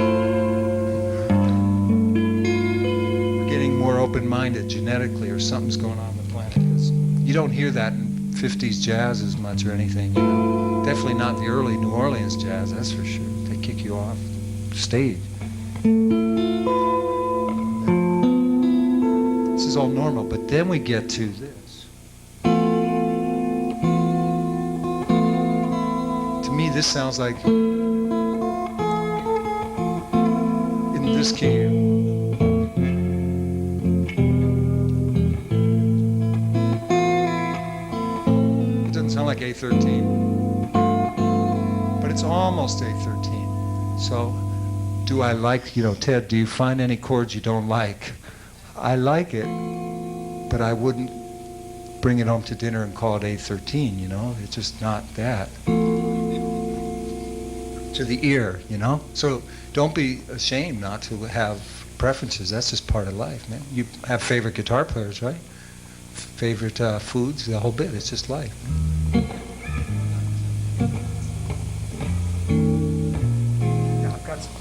We're getting more open-minded genetically, or something's going on the planet. 'Cause you don't hear that in 50s jazz as much or anything, Definitely not the early New Orleans jazz, that's for sure. They kick you off stage. This is all normal, but then we get to this. To me, this sounds like, in this key, it doesn't sound like A13. It's almost A13. So, do I like, Ted, do you find any chords you don't like? I like it, but I wouldn't bring it home to dinner and call it A13, It's just not that. To the ear, So, don't be ashamed not to have preferences. That's just part of life, man. You have favorite guitar players, right? Favorite foods, the whole bit. It's just life.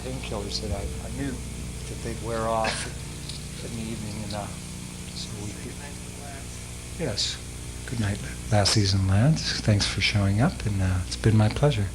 Painkillers that I knew that they'd wear off in the evening, and so we could. Yes. Good night, Last Season Lads. Thanks for showing up, and it's been my pleasure.